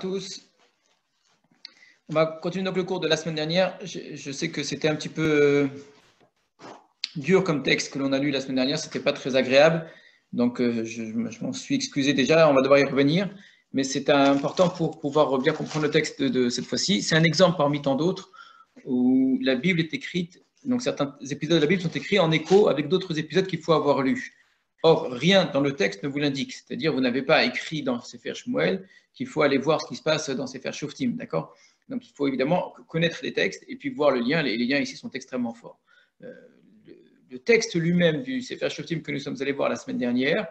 tous. On va continuer donc le cours de la semaine dernière. Je sais que c'était un petit peu dur comme texte que l'on a lu la semaine dernière. C'était pas très agréable. Donc, je m'en suis excusé déjà. On va devoir y revenir. Mais c'est important pour pouvoir bien comprendre le texte de cette fois-ci. C'est un exemple parmi tant d'autres où la Bible est écrite. Donc, certains épisodes de la Bible sont écrits en écho avec d'autres épisodes qu'il faut avoir lus. Or, rien dans le texte ne vous l'indique. C'est-à-dire, vous n'avez pas écrit dans Sefer Shmuel qu'il faut aller voir ce qui se passe dans Sefer Shoftim, d'accord? Donc, il faut évidemment connaître les textes et puis voir le lien. Les liens ici sont extrêmement forts. Le texte lui-même du Sefer Shoftim que nous sommes allés voir la semaine dernière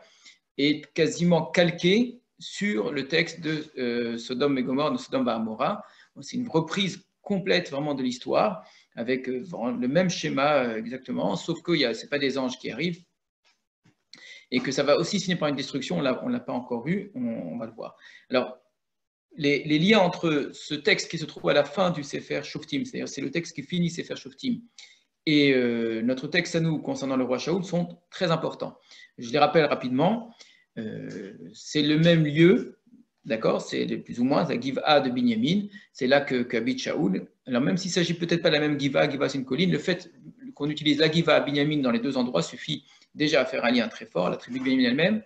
est quasiment calqué sur le texte de Sodome et Gomorrhe, de Sodome et Amora. C'est une reprise complète vraiment de l'histoire avec le même schéma exactement, sauf que ce n'est pas des anges qui arrivent, et que ça va aussi finir par une destruction, on ne l'a pas encore vu, on va le voir. Alors, les liens entre ce texte qui se trouve à la fin du Sefer Shoftim, c'est-à-dire c'est le texte qui finit Sefer Shoftim, et notre texte à nous concernant le roi Shaoul sont très importants. Je les rappelle rapidement, c'est le même lieu, d'accord, c'est plus ou moins la Giva de Binyamin, c'est là qu'habite Shaoul. Alors même s'il ne s'agit peut-être pas de la même Giva c'est une colline, le fait qu'on utilise la Giva à Binyamin dans les deux endroits suffit déjà à faire un lien très fort, la tribu de Binyamin elle-même.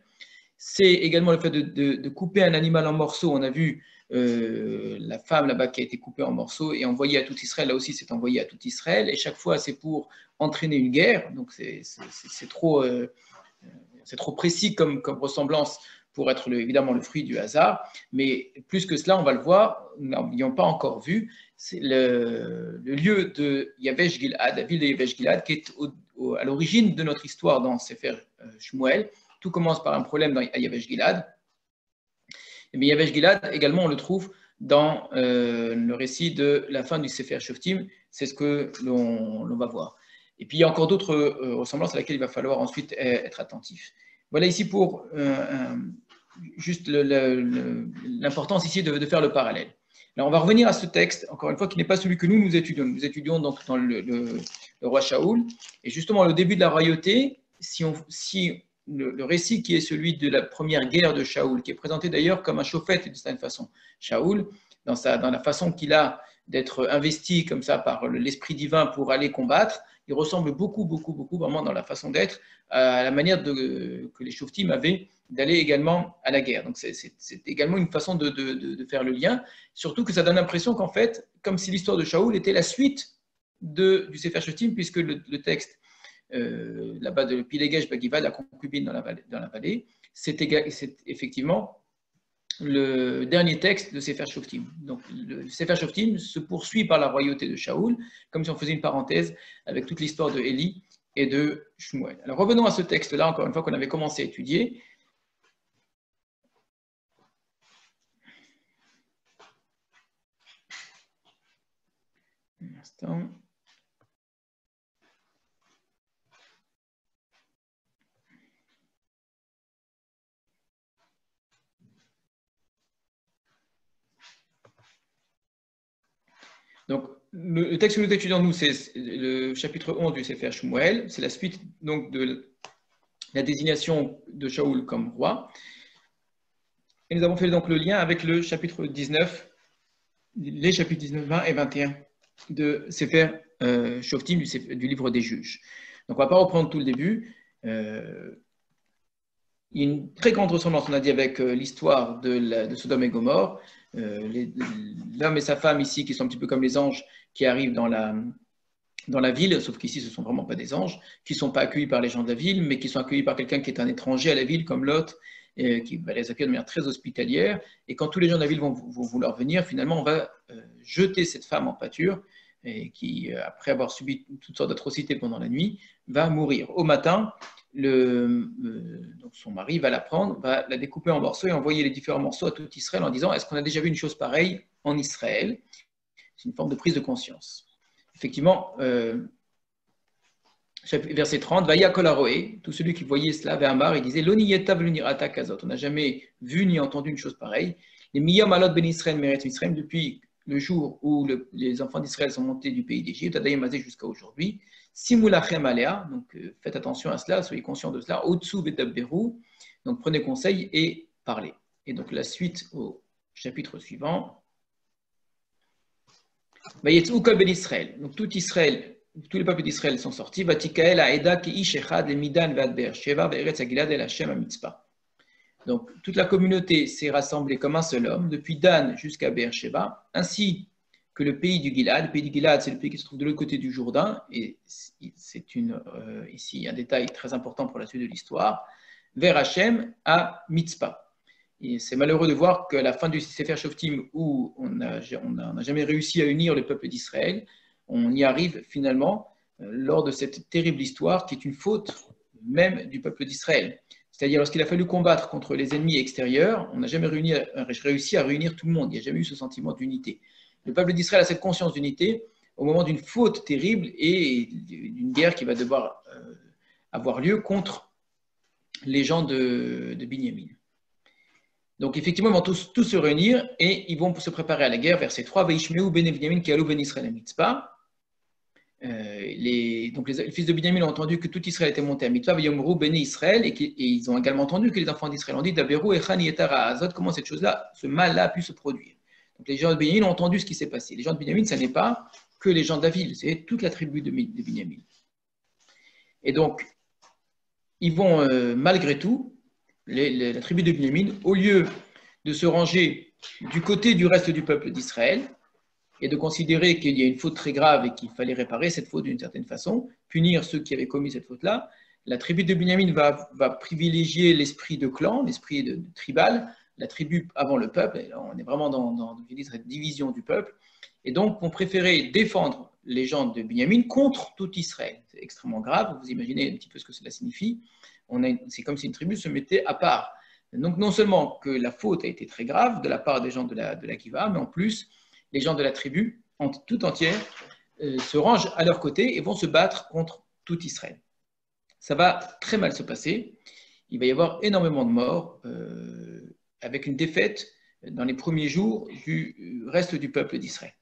C'est également le fait de couper un animal en morceaux. On a vu la femme là-bas qui a été coupée en morceaux et envoyée à tout Israël. Là aussi, c'est envoyé à tout Israël. Et chaque fois, c'est pour entraîner une guerre. Donc, c'est trop précis comme ressemblance pour être évidemment le fruit du hasard. Mais plus que cela, on va le voir, nous n'avions pas encore vu, c'est le lieu de Yavesh Gilad, la ville de Yavesh Gilad, qui est à l'origine de notre histoire dans Sefer Shmuel. Tout commence par un problème à Yavesh Gilad. Et bien Yavesh Gilad, également, on le trouve dans le récit de la fin du Sefer Shoftim. C'est ce que l'on va voir. Et puis, il y a encore d'autres ressemblances à laquelle il va falloir ensuite être attentif. Voilà ici pour juste l'importance ici de faire le parallèle. Alors, on va revenir à ce texte, encore une fois, qui n'est pas celui que nous étudions. Nous étudions donc dans le roi Shaoul. Et justement, le début de la royauté, si le récit qui est celui de la première guerre de Shaoul, qui est présenté d'ailleurs comme un chauffette d'une certaine façon. Shaoul, dans la façon qu'il a d'être investi comme ça par l'esprit divin pour aller combattre, il ressemble beaucoup vraiment dans la façon d'être à la manière que les Shoftim avaient d'aller également à la guerre. Donc c'est également une façon de faire le lien, surtout que ça donne l'impression qu'en fait, comme si l'histoire de Shaoul était la suite du Sefer Shoftim, puisque le texte là-bas de Pilegesh Bagiva, la concubine dans la vallée, c'est effectivement le dernier texte de Sefer Shoftim. Donc le Sefer Shoftim se poursuit par la royauté de Shaoul, comme si on faisait une parenthèse avec toute l'histoire de Élie et de Shmuel. Alors revenons à ce texte-là, encore une fois qu'on avait commencé à étudier. Un instant. Donc, le texte que nous étudions, nous, c'est le chapitre 11 du Sefer Shmuel. C'est la suite donc, de la désignation de Shaoul comme roi. Et nous avons fait donc le lien avec le chapitre 19, les chapitres 19, 20 et 21 de Sefer Shoftim, du livre des juges. Donc, on ne va pas reprendre tout le début. Il y a une très grande ressemblance, on a dit, avec l'histoire de Sodome et Gomorrhe. L'homme et sa femme ici, qui sont un petit peu comme les anges qui arrivent dans la ville, sauf qu'ici, ce ne sont vraiment pas des anges, qui ne sont pas accueillis par les gens de la ville, mais qui sont accueillis par quelqu'un qui est un étranger à la ville, comme Lot, qui va les accueillir de manière très hospitalière. Et quand tous les gens de la ville vont vouloir venir, finalement, on va jeter cette femme en pâture, et qui, après avoir subi toutes sortes d'atrocités pendant la nuit, va mourir. Au matin, donc son mari va la prendre, va la découper en morceaux et envoyer les différents morceaux à tout Israël en disant « Est-ce qu'on a déjà vu une chose pareille en Israël ?» C'est une forme de prise de conscience. Effectivement, verset 30, Vaya Kolaroé, tout celui qui voyait cela, Ve'amar, il disait L'oniyeta v'lunirata kazot. On n'a jamais vu ni entendu une chose pareille. Les miyam alot ben Israël meret Israël, depuis le jour où les enfants d'Israël sont montés du pays d'Égypte, Adayamazé jusqu'à aujourd'hui. Simulachem alea, donc faites attention à cela, soyez conscients de cela. Otsu betabberu, donc prenez conseil et parlez. Et donc la suite au Chapitre suivant. Vayetzu kol ben Israël. Donc tout Israël, tous les peuples d'Israël sont sortis. Vatikael haeda ki ish echad le midan ve'ad Be'er-Sheva ve'eretz hagilad el Hashem ha-mitzpah. Donc toute la communauté s'est rassemblée comme un seul homme, depuis Dan jusqu'à Be'er-Sheva, ainsi que le pays du Gilad. Le pays du Gilad, c'est le pays qui se trouve de l'autre côté du Jourdain, et c'est ici un détail très important pour la suite de l'histoire, vers Hashem à Mitzpah. Et c'est malheureux de voir qu'à la fin du Sefer Shoftim, où on n'a jamais réussi à unir le peuple d'Israël, on y arrive finalement lors de cette terrible histoire qui est une faute même du peuple d'Israël. C'est-à-dire lorsqu'il a fallu combattre contre les ennemis extérieurs, on n'a jamais réussi à réunir tout le monde, il n'y a jamais eu ce sentiment d'unité. Le peuple d'Israël a cette conscience d'unité au moment d'une faute terrible et d'une guerre qui va devoir avoir lieu contre les gens de Binyamin. Donc effectivement, ils vont tous se réunir et ils vont se préparer à la guerre. Verset 3, Veishmeu ben Binyamin ki alou ben Israël à Mitzpah. Les fils de Binyamin ont entendu que tout Israël était monté à Mitzpah, Vayomru ben Israël, et ils ont également entendu que les enfants d'Israël ont dit, Daberu echan yetara azot, comment cette chose-là, ce mal-là a pu se produire. Donc les gens de Binyamin ont entendu ce qui s'est passé. Les gens de Binyamin, ce n'est pas que les gens de la ville, c'est toute la tribu de Binyamin. Et donc, ils vont malgré tout, la tribu de Binyamin, au lieu de se ranger du côté du reste du peuple d'Israël et de considérer qu'il y a une faute très grave et qu'il fallait réparer cette faute d'une certaine façon, punir ceux qui avaient commis cette faute-là, la tribu de Binyamin va privilégier l'esprit de clan, l'esprit de tribal, la tribu avant le peuple. Et là, on est vraiment dans cette division du peuple. Et donc, vont préférer défendre les gens de Binyamin contre tout Israël. C'est extrêmement grave. Vous imaginez un petit peu ce que cela signifie. C'est comme si une tribu se mettait à part. Donc, non seulement que la faute a été très grave de la part des gens de la Kiva, mais en plus, les gens de la tribu, tout entière, se rangent à leur côté et vont se battre contre tout Israël. Ça va très mal se passer. Il va y avoir énormément de morts, avec une défaite dans les premiers jours du reste du peuple d'Israël.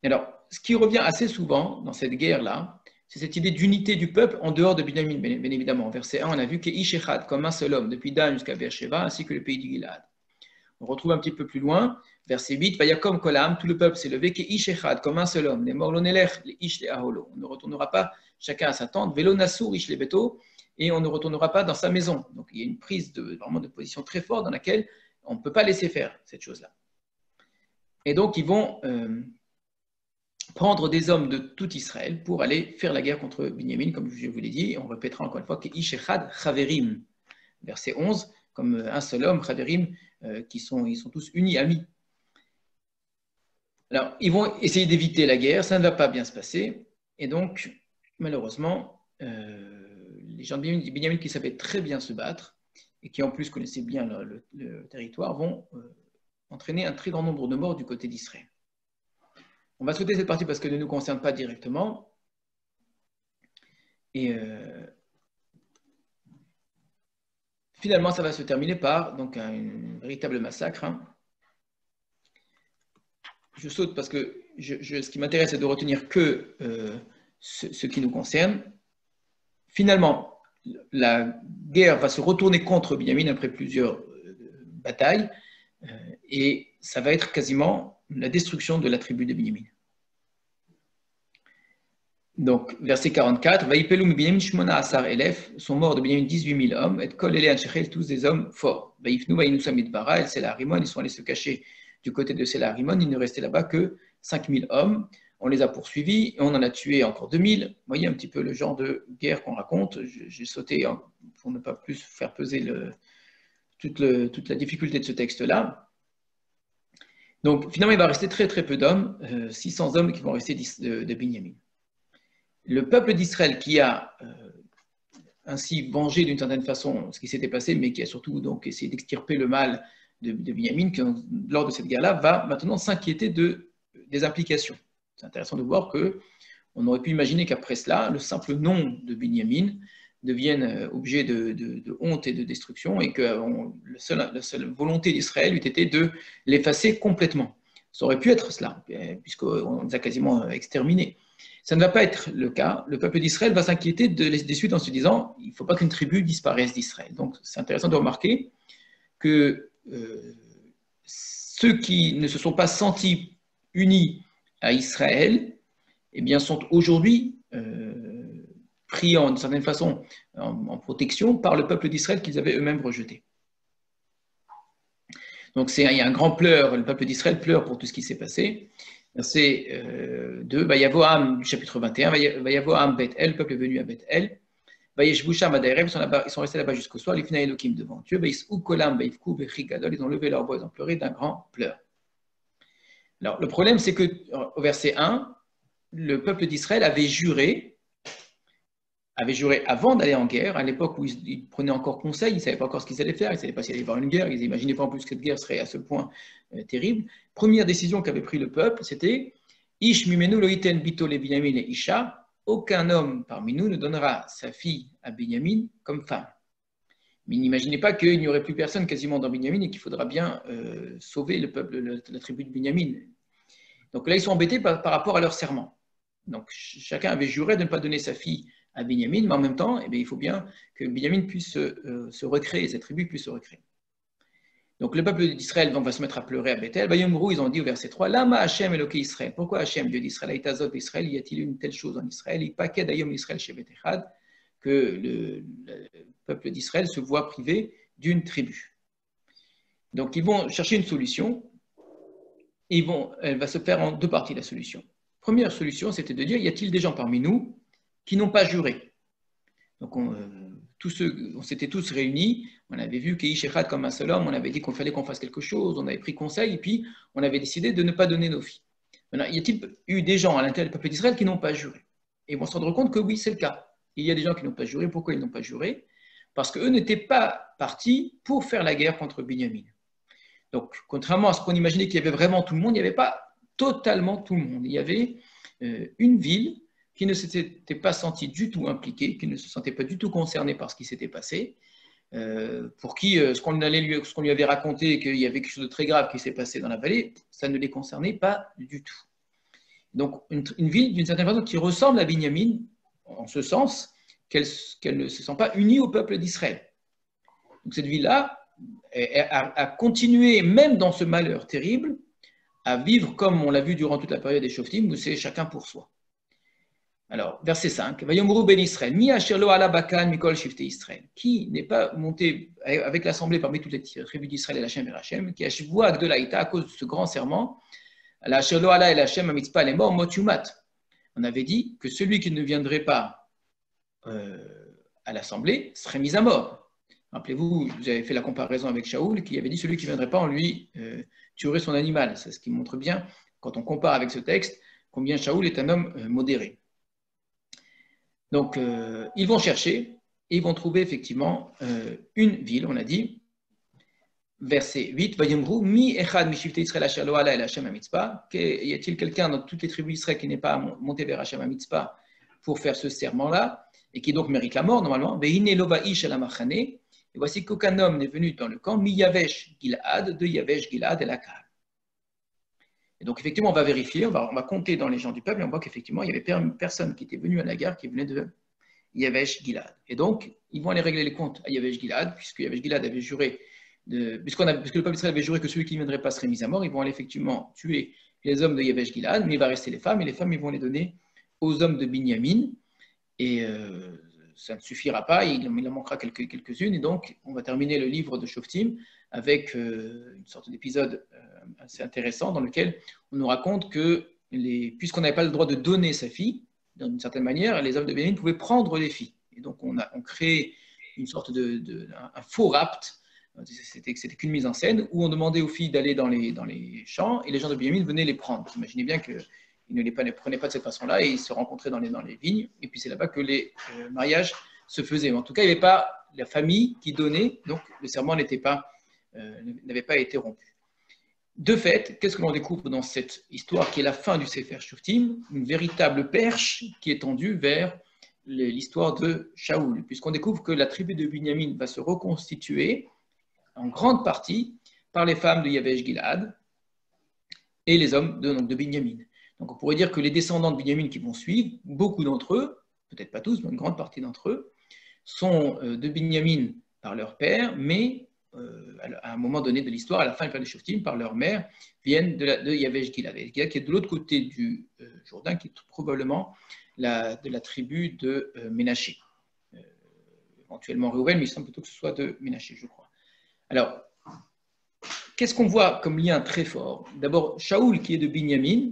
Alors, ce qui revient assez souvent dans cette guerre-là, c'est cette idée d'unité du peuple en dehors de Binyamin, bien évidemment. Verset 1, on a vu qu'Ish Echad, comme un seul homme, depuis Dan jusqu'à Be'er-Sheva, ainsi que le pays du Gilad. On retrouve un petit peu plus loin, verset 8, Vayakom Kolam, tout le peuple s'est levé, qu'Ish Echad, comme un seul homme, les morlonelech, les Ish les Aholo. On ne retournera pas chacun à sa tente, Velo Nassur, Ish les Beto, et on ne retournera pas dans sa maison. Donc il y a une prise vraiment de position très forte dans laquelle on ne peut pas laisser faire cette chose-là. Et donc ils vont prendre des hommes de tout Israël pour aller faire la guerre contre Binyamin, comme je vous l'ai dit. On répétera encore une fois que Ish Echad Chaverim, verset 11, comme un seul homme, Chaverim, ils sont tous unis, amis. Alors, ils vont essayer d'éviter la guerre, ça ne va pas bien se passer, et donc, malheureusement, les gens de Binyamin qui savaient très bien se battre, et qui en plus connaissaient bien le territoire, vont entraîner un très grand nombre de morts du côté d'Israël. On va sauter cette partie parce qu'elle ne nous concerne pas directement. Et finalement, ça va se terminer par donc, un véritable massacre. Je saute parce que ce qui m'intéresse, c'est de retenir que ce qui nous concerne. Finalement, la guerre va se retourner contre Binyamin après plusieurs batailles. Et ça va être quasiment la destruction de la tribu de Binyamin. Donc, verset 44, Vaïpelum Binyamin Shmona Asar Elef, sont morts de Binyamin 18 000 hommes, et Kol Ele Anshechel, tous des hommes forts. Vaïfnu Vaïnousa Midbara, El Sela Harimon, ils sont allés se cacher du côté de Sela Harimon, il ne restait là-bas que 5 000 hommes. On les a poursuivis et on en a tué encore 2 000. Vous voyez un petit peu le genre de guerre qu'on raconte. J'ai sauté pour ne pas plus faire peser toute la difficulté de ce texte-là. Donc, finalement, il va rester très très peu d'hommes, 600 hommes qui vont rester de Binyamin. Le peuple d'Israël qui a ainsi vengé d'une certaine façon ce qui s'était passé, mais qui a surtout donc essayé d'extirper le mal de Binyamin, qui, lors de cette guerre-là, va maintenant s'inquiéter des implications. C'est intéressant de voir qu'on aurait pu imaginer qu'après cela, le simple nom de Binyamin devienne objet de honte et de destruction, et que la seule volonté d'Israël eût été de l'effacer complètement. Ça aurait pu être cela, puisqu'on les a quasiment exterminés. Ça ne va pas être le cas. Le peuple d'Israël va s'inquiéter des suites en se disant il ne faut pas qu'une tribu disparaisse d'Israël. Donc c'est intéressant de remarquer que ceux qui ne se sont pas sentis unis à Israël, eh bien, sont aujourd'hui pris d'une certaine façon en protection par le peuple d'Israël qu'ils avaient eux-mêmes rejeté. Donc il y a un grand pleur, le peuple d'Israël pleure pour tout ce qui s'est passé. Verset 2, Vayavoam du chapitre 21, Vayavoam Bet El, le peuple est venu à Bet El. Ils sont restés là-bas jusqu'au soir, les Finaï Elohim devant Dieu, ils ont levé leur voix, ils ont pleuré d'un grand pleur. Alors le problème, c'est qu'au verset 1, le peuple d'Israël avait juré avant d'aller en guerre, à l'époque où ils prenaient encore conseil, ils ne savaient pas encore ce qu'ils allaient faire, ils ne savaient pas s'il allait y avoir une guerre, ils n'imaginaient pas en plus que cette guerre serait à ce point terrible. Première décision qu'avait pris le peuple, c'était Ish mimenu lo iten bito le Binyamin et Isha, aucun homme parmi nous ne donnera sa fille à Binyamin comme femme. Mais n'imaginez pas qu'il n'y aurait plus personne quasiment dans Binyamin et qu'il faudra bien sauver le peuple, la tribu de Binyamin. Donc là, ils sont embêtés par rapport à leur serment. Donc chacun avait juré de ne pas donner sa fille à Binyamin, mais en même temps, eh bien, il faut bien que Binyamin puisse se recréer, cette tribu puisse se recréer. Donc le peuple d'Israël va se mettre à pleurer à Bethel. Bayomrou, ils ont dit au verset 3, Lama Hashem Eloké Israël. Pourquoi Hashem, Dieu d'Israël, Aïtazot d'Israël, y a-t-il une telle chose en Israël? Il paquet d'Ayom Israël chez Bethechad, que le peuple d'Israël se voit privé d'une tribu. Donc ils vont chercher une solution. Elle va se faire en deux parties, la solution. Première solution, c'était de dire, y a-t-il des gens parmi nous qui n'ont pas juré? Donc on s'était tous réunis, on avait vu qu'Ishechad comme un seul homme, on avait dit qu'on fallait qu'on fasse quelque chose, on avait pris conseil, et puis on avait décidé de ne pas donner nos filles. Maintenant, y a-t-il eu des gens à l'intérieur du peuple d'Israël qui n'ont pas juré? Et ils vont se rendre compte que oui, c'est le cas. Il y a des gens qui n'ont pas juré. Pourquoi ils n'ont pas juré? Parce qu'eux n'étaient pas partis pour faire la guerre contre Binyamin. Donc, contrairement à ce qu'on imaginait qu'il y avait vraiment tout le monde, il n'y avait pas totalement tout le monde. Il y avait une ville qui ne s'était pas sentie du tout impliquée, qui ne se sentait pas du tout concernée par ce qui s'était passé, pour qui ce qu'on lui avait raconté, qu'il y avait quelque chose de très grave qui s'est passé dans la vallée, ça ne les concernait pas du tout. Donc, une ville, d'une certaine façon, qui ressemble à Binyamin, en ce sens qu'elle ne se sent pas unie au peuple d'Israël. Donc, cette ville-là a continué, même dans ce malheur terrible, à vivre comme on l'a vu durant toute la période des Shoftim, où c'est chacun pour soi. Alors, verset 5, Vayomru ben Israël, mi asher lo ala bakan mikol shifte Israël, qui n'est pas monté avec l'assemblée parmi toutes les tribus d'Israël et Hachem et Hachem, qui a shivua agdolaïta à cause de ce grand serment, la asher lo ala el Hachem amitzpa les morts motumat. On avait dit que celui qui ne viendrait pas à l'assemblée serait mis à mort. Rappelez-vous, vous avez fait la comparaison avec Shaoul, qui avait dit celui qui ne viendrait pas, on lui tuerait son animal. C'est ce qui montre bien, quand on compare avec ce texte, combien Shaoul est un homme modéré. Donc, ils vont chercher et ils vont trouver effectivement une ville, on a dit, verset 8, Vayomru, mi echad mi shifte Israël asher lo ala el Hashem ha-mitzpah. Y a-t-il quelqu'un dans toutes les tribus d'Israël qui n'est pas monté vers Hashem ha-mitzpah pour faire ce serment-là, et qui donc mérite la mort normalement? Ve'ine lo va'ish el ha-machane. Et voici qu'aucun homme n'est venu dans le camp, mi Yavesh Gilad, de Yavesh Gilad et Lakal. Et donc, effectivement, on va vérifier, on va compter dans les gens du peuple, et on voit qu'effectivement, il y avait personne qui était venu à la guerre qui venait de Yavesh Gilad. Et donc, ils vont aller régler les comptes à Yavesh Gilad, puisque Yavesh Gilad avait juré, puisque le peuple d'Israël avait juré que celui qui ne viendrait pas serait mis à mort, ils vont aller effectivement tuer les hommes de Yavesh Gilad, mais il va rester les femmes, et les femmes, ils vont les donner aux hommes de Binyamin. Et ça ne suffira pas, il en manquera quelques-unes, et donc on va terminer le livre de Shoftim avec une sorte d'épisode assez intéressant dans lequel on nous raconte que, puisqu'on n'avait pas le droit de donner sa fille, d'une certaine manière, les hommes de Bénin pouvaient prendre les filles. Et donc on crée une sorte un faux rapt, c'était qu'une mise en scène, où on demandait aux filles d'aller dans les champs, et les gens de Bénin venaient les prendre. Vous imaginez bien que ils ne les prenaient pas de cette façon-là et ils se rencontraient dans les vignes. Et puis c'est là-bas que les mariages se faisaient. Mais en tout cas, il n'y avait pas la famille qui donnait, donc le serment n'avait pas été rompu. De fait, qu'est-ce que l'on découvre dans cette histoire qui est la fin du Sefer Shoftim? Une véritable perche qui est tendue vers l'histoire de Shaoul, puisqu'on découvre que la tribu de Binyamin va se reconstituer en grande partie par les femmes de Yavesh Gilad et les hommes de Binyamin. Donc on pourrait dire que les descendants de Binyamin qui vont suivre, beaucoup d'entre eux, peut-être pas tous, mais une grande partie d'entre eux, sont de Binyamin par leur père, mais à un moment donné de l'histoire, à la fin des Shoftim, par leur mère, viennent de Yavesh Gilad. Qui est de l'autre côté du Jourdain, qui est probablement de la tribu de Ménaché. Éventuellement Réhouven, mais il semble plutôt que ce soit de Ménaché, je crois. Alors, qu'est-ce qu'on voit comme lien très fort? D'abord, Shaoul, qui est de Binyamin,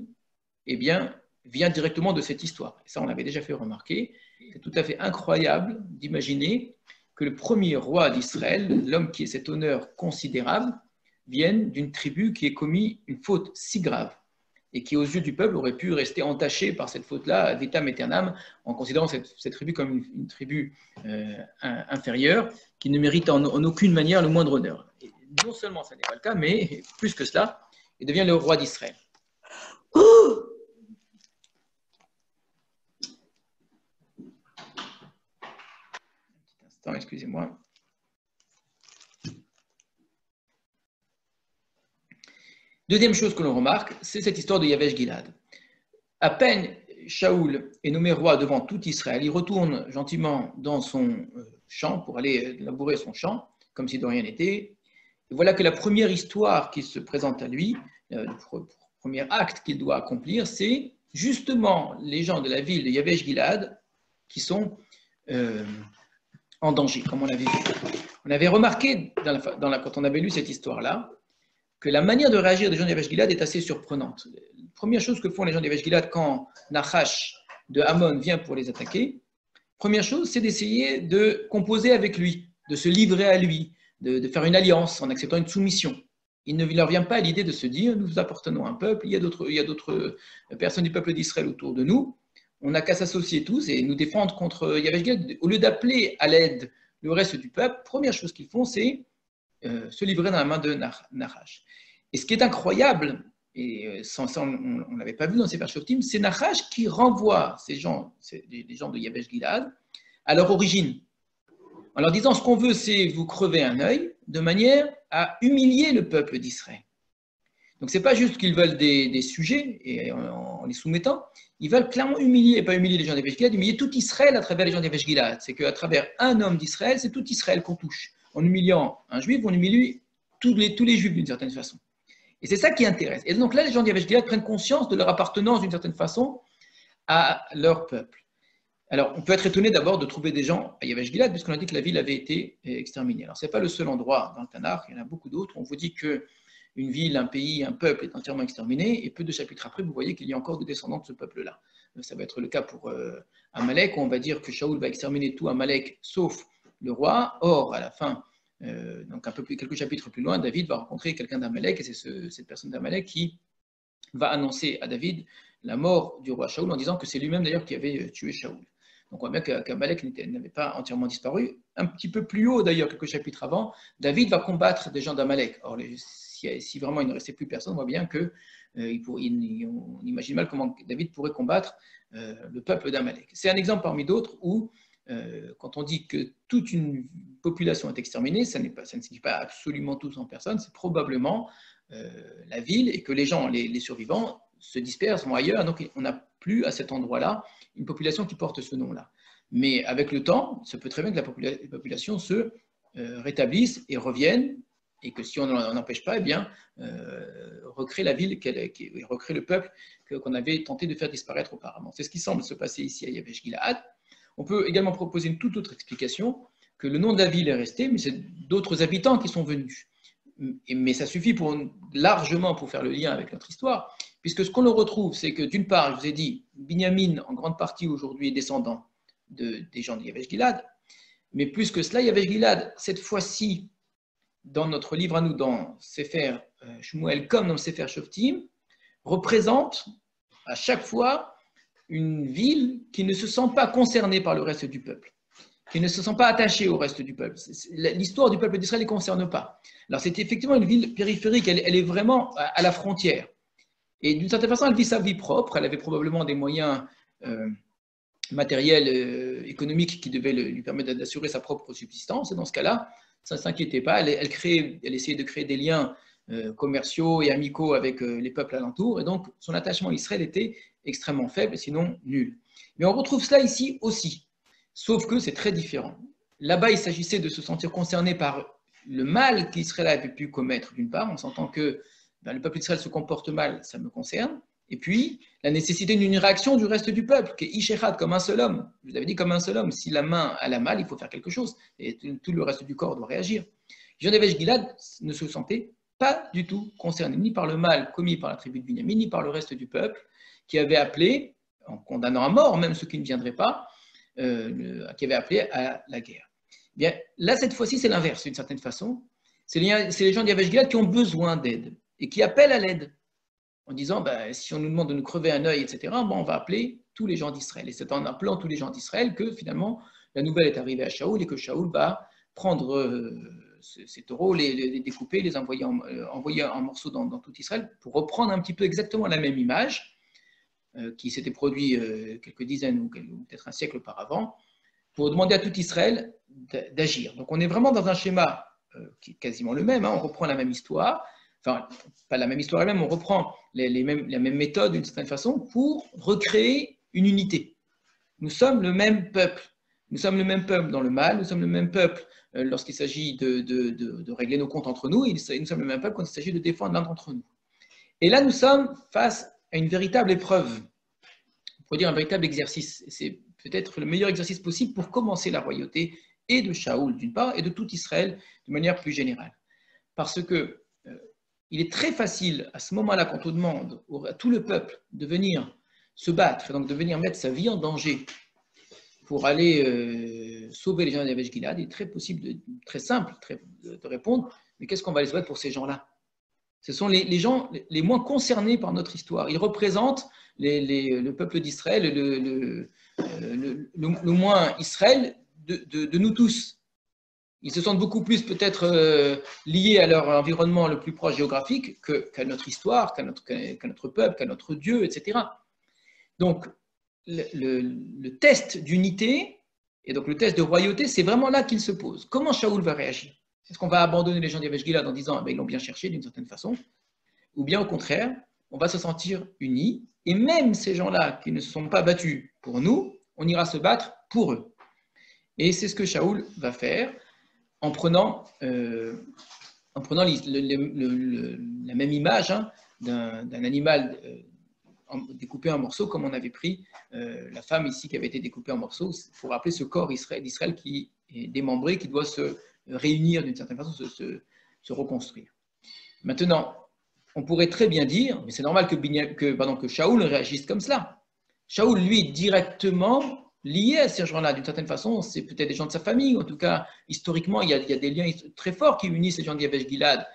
eh bien, vient directement de cette histoire. Et ça, on l'avait déjà fait remarquer. C'est tout à fait incroyable d'imaginer que le premier roi d'Israël, l'homme qui ait cet honneur considérable, vienne d'une tribu qui ait commis une faute si grave et qui, aux yeux du peuple, aurait pu rester entaché par cette faute-là, vitam aeternam, en considérant cette tribu comme une tribu inférieure, qui ne mérite en aucune manière le moindre honneur. Et non seulement ça n'est pas le cas, mais plus que cela, il devient le roi d'Israël. Un petit instant, excusez-moi. Deuxième chose que l'on remarque, c'est cette histoire de Yavesh Gilad. À peine Shaoul est nommé roi devant tout Israël, il retourne gentiment dans son champ pour aller labourer son champ, comme si de rien n'était. Et voilà que la première histoire qui se présente à lui, le premier acte qu'il doit accomplir, c'est justement les gens de la ville de Yavesh Gilad qui sont en danger, comme on l'avait vu. On avait remarqué, quand on avait lu cette histoire-là, que la manière de réagir des gens de Yavesh Gilad est assez surprenante. La première chose que font les gens de Yavesh Gilad quand Nachash de Ammon vient pour les attaquer, première chose, c'est d'essayer de composer avec lui, de se livrer à lui, de faire une alliance en acceptant une soumission. Il ne leur vient pas à l'idée de se dire, nous appartenons à un peuple, il y a d'autres personnes du peuple d'Israël autour de nous, on n'a qu'à s'associer tous et nous défendre contre Yavesh Gilad. Au lieu d'appeler à l'aide le reste du peuple, première chose qu'ils font, c'est se livrer dans la main de Nachash. Et ce qui est incroyable, et ça on ne l'avait pas vu dans Sefer Shoftim, c'est Nachash qui renvoie les gens de Yavesh Gilad à leur origine, en leur disant ce qu'on veut, c'est vous crever un œil, de manière à humilier le peuple d'Israël. Donc ce n'est pas juste qu'ils veulent des sujets, et en les soumettant, ils veulent clairement humilier, et pas humilier les gens d'Yavesh Gilad, humilier tout Israël à travers les gens d'Yavesh Gilad. C'est qu'à travers un homme d'Israël, c'est tout Israël qu'on touche. En humiliant un juif, on humilie tous les juifs d'une certaine façon. Et c'est ça qui intéresse. Et donc là, les gens d'Yavesh Gilad prennent conscience de leur appartenance d'une certaine façon à leur peuple. Alors, on peut être étonné d'abord de trouver des gens à Yavesh Gilad, puisqu'on a dit que la ville avait été exterminée. Alors, ce n'est pas le seul endroit dans le Tanakh, il y en a beaucoup d'autres. On vous dit qu'une ville, un pays, un peuple est entièrement exterminé, et peu de chapitres après, vous voyez qu'il y a encore des descendants de ce peuple-là. Ça va être le cas pour Amalek, où on va dire que Shaoul va exterminer tout Amalek, sauf le roi. Or, à la fin, donc quelques chapitres plus loin, David va rencontrer quelqu'un d'Amalek, et c'est cette personne d'Amalek qui va annoncer à David la mort du roi Shaoul en disant que c'est lui-même d'ailleurs qui avait tué Shaoul. Donc on voit bien qu'Amalek n'avait pas entièrement disparu. Un petit peu plus haut d'ailleurs, quelques chapitres avant, David va combattre des gens d'Amalek. Or, si vraiment il ne restait plus personne, on voit bien que on imagine mal comment David pourrait combattre le peuple d'Amalek. C'est un exemple parmi d'autres où quand on dit que toute une population est exterminée, ça ne signifie pas absolument tous en personne, c'est probablement la ville et que les gens, les survivants, se dispersent, vont ailleurs, donc on n'a plus à cet endroit-là une population qui porte ce nom-là. Mais avec le temps, ça peut très bien que la population se rétablisse et revienne, et que si on n'en empêche pas, eh bien, recrée la ville, recrée le peuple qu'on avait tenté de faire disparaître auparavant. C'est ce qui semble se passer ici à Yavesh Gilad. On peut également proposer une toute autre explication, que le nom de la ville est resté, mais c'est d'autres habitants qui sont venus. Mais ça suffit largement pour faire le lien avec notre histoire, puisque ce qu'on retrouve, c'est que d'une part, je vous ai dit, Binyamin, en grande partie aujourd'hui, est descendant des gens de Yavesh Gilad, mais plus que cela, Yavesh Gilad, cette fois-ci, dans notre livre à nous, dans Sefer Shmuel, comme dans Sefer Shoftim, représente à chaque fois une ville qui ne se sent pas concernée par le reste du peuple, qui ne se sent pas attachée au reste du peuple. L'histoire du peuple d'Israël ne les concerne pas. Alors c'est effectivement une ville périphérique, elle est vraiment à la frontière. Et d'une certaine façon, elle vit sa vie propre, elle avait probablement des moyens matériels, économiques qui devaient lui permettre d'assurer sa propre subsistance. Et dans ce cas-là, ça ne s'inquiétait pas, elle essayait de créer des liens commerciaux et amicaux avec les peuples alentours. Et donc, son attachement à Israël était extrêmement faible, sinon nul. Mais on retrouve cela ici aussi, sauf que c'est très différent. Là-bas, il s'agissait de se sentir concerné par le mal qu'Israël avait pu commettre, d'une part, on s'entend que le peuple d'Israël se comporte mal, ça me concerne, et puis la nécessité d'une réaction du reste du peuple, qui est Ishechad, comme un seul homme. Je vous avais dit comme un seul homme, si la main a la mal, il faut faire quelque chose, et tout le reste du corps doit réagir. Jean-Yavesh Gilad ne se sentait pas du tout concerné, ni par le mal commis par la tribu de Binyamin, ni par le reste du peuple, qui avait appelé, en condamnant à mort même ceux qui ne viendraient pas, qui avait appelé à la guerre. Bien, là, cette fois-ci, c'est l'inverse, d'une certaine façon. C'est les gens d'Yavesh Gilad qui ont besoin d'aide et qui appellent à l'aide en disant si on nous demande de nous crever un œil, etc., on va appeler tous les gens d'Israël. Et c'est en appelant tous les gens d'Israël que finalement la nouvelle est arrivée à Shaoul et que Shaoul va prendre ces taureaux, les découper, les envoyer en morceaux dans tout Israël pour reprendre un petit peu exactement la même image qui s'était produite quelques dizaines ou peut-être un siècle auparavant, pour demander à tout Israël d'agir. Donc on est vraiment dans un schéma qui est quasiment le même, on reprend la même histoire, enfin pas la même histoire elle-même, on reprend la même méthode d'une certaine façon pour recréer une unité. Nous sommes le même peuple. Nous sommes le même peuple dans le mal, nous sommes le même peuple lorsqu'il s'agit de régler nos comptes entre nous, et nous sommes le même peuple quand il s'agit de défendre l'un d'entre nous. Et là, nous sommes face à une véritable épreuve, on pourrait dire un véritable exercice. C'est peut-être le meilleur exercice possible pour commencer la royauté et de Shaoul d'une part, et de tout Israël de manière plus générale. Parce que il est très facile à ce moment-là, quand on demande à tout le peuple de venir se battre, et donc de venir mettre sa vie en danger pour aller sauver les gens d'Yavesh Gilad, il est très possible, très simple de répondre, mais qu'est-ce qu'on va aller se battre pour ces gens-là? Ce sont les gens les moins concernés par notre histoire. Ils représentent le peuple d'Israël, le moins Israël de nous tous. Ils se sentent beaucoup plus peut-être liés à leur environnement le plus proche géographique qu'à notre histoire, qu'à notre peuple, qu'à notre Dieu, etc. Donc, le test d'unité et donc le test de royauté, c'est vraiment là qu'il se pose. Comment Shaoul va réagir? Est-ce qu'on va abandonner les gens d'Yavesh Gilad en disant ils l'ont bien cherché d'une certaine façon? Ou bien au contraire, on va se sentir unis, et même ces gens-là qui ne se sont pas battus pour nous, on ira se battre pour eux. Et c'est ce que Shaoul va faire en prenant la même image d'un animal découpé en morceaux, comme on avait pris la femme ici qui avait été découpée en morceaux, pour rappeler ce corps d'Israël qui est démembré, qui doit se réunir d'une certaine façon, se reconstruire. Maintenant, on pourrait très bien dire, mais c'est normal que Shaoul réagisse comme cela. Shaoul, lui, directement lié à ces gens-là, d'une certaine façon, c'est peut-être des gens de sa famille, en tout cas, historiquement, il y a des liens très forts qui unissent les gens d'Yavesh Gilad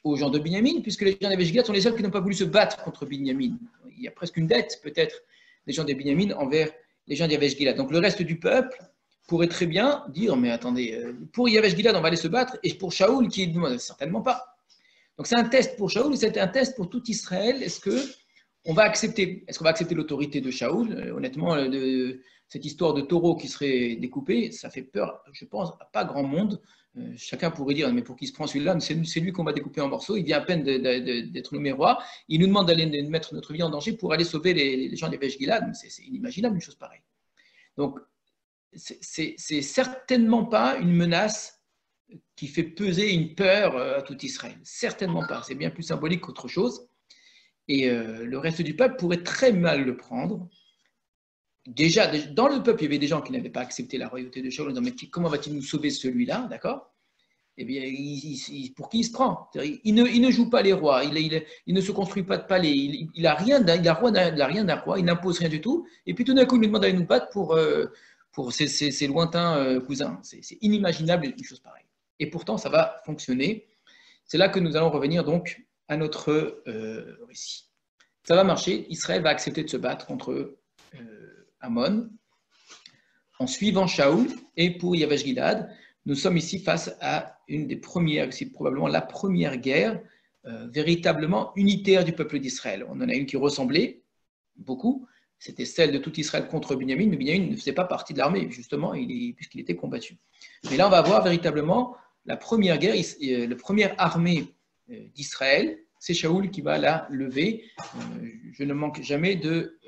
aux gens de Binyamin, puisque les gens d'Yavesh Gilad sont les seuls qui n'ont pas voulu se battre contre Binyamin. Il y a presque une dette, peut-être, des gens de Binyamin envers les gens d'Yavesh Gilad. Donc le reste du peuple pourrait très bien dire, mais attendez, pour Yavesh Gilad, on va aller se battre, et pour Shaoul, qui est certainement pas. Donc c'est un test pour Shaoul, c'est un test pour tout Israël. Est-ce qu'on va accepter l'autorité de Shaoul? Honnêtement, cette histoire de taureau qui serait découpé, ça fait peur, je pense, à pas grand monde. Chacun pourrait dire, mais pour qui se prend celui-là? C'est lui qu'on va découper en morceaux, il vient à peine d'être nommé roi, il nous demande d'aller mettre notre vie en danger pour aller sauver les gens d'Yavesh Gilad. C'est inimaginable une chose pareille. Donc, c'est certainement pas une menace qui fait peser une peur à tout Israël. Certainement pas. C'est bien plus symbolique qu'autre chose. Et le reste du peuple pourrait très mal le prendre. Déjà, dans le peuple, il y avait des gens qui n'avaient pas accepté la royauté de Shaoul en disant mais comment va-t-il nous sauver celui-là, d'accord? Eh bien, pour qui il se prend? Il ne joue pas les rois, il ne se construit pas de palais, il n'a rien d'un roi, il n'impose rien du tout. Et puis tout d'un coup, il nous demande d'aller nous battre pour ses lointains cousins. C'est inimaginable une chose pareille. Et pourtant, ça va fonctionner. C'est là que nous allons revenir donc à notre récit. Ça va marcher. Israël va accepter de se battre contre Ammon en suivant Shaoul. Et pour Yavesh Gilad, nous sommes ici face à une des premières, c'est probablement la première guerre véritablement unitaire du peuple d'Israël. On en a une qui ressemblait beaucoup. C'était celle de tout Israël contre Binyamin, mais Binyamin ne faisait pas partie de l'armée, justement, puisqu'il était combattu. Mais là, on va voir véritablement la première guerre, la première armée d'Israël, c'est Shaoul qui va la lever. Je ne manque jamais de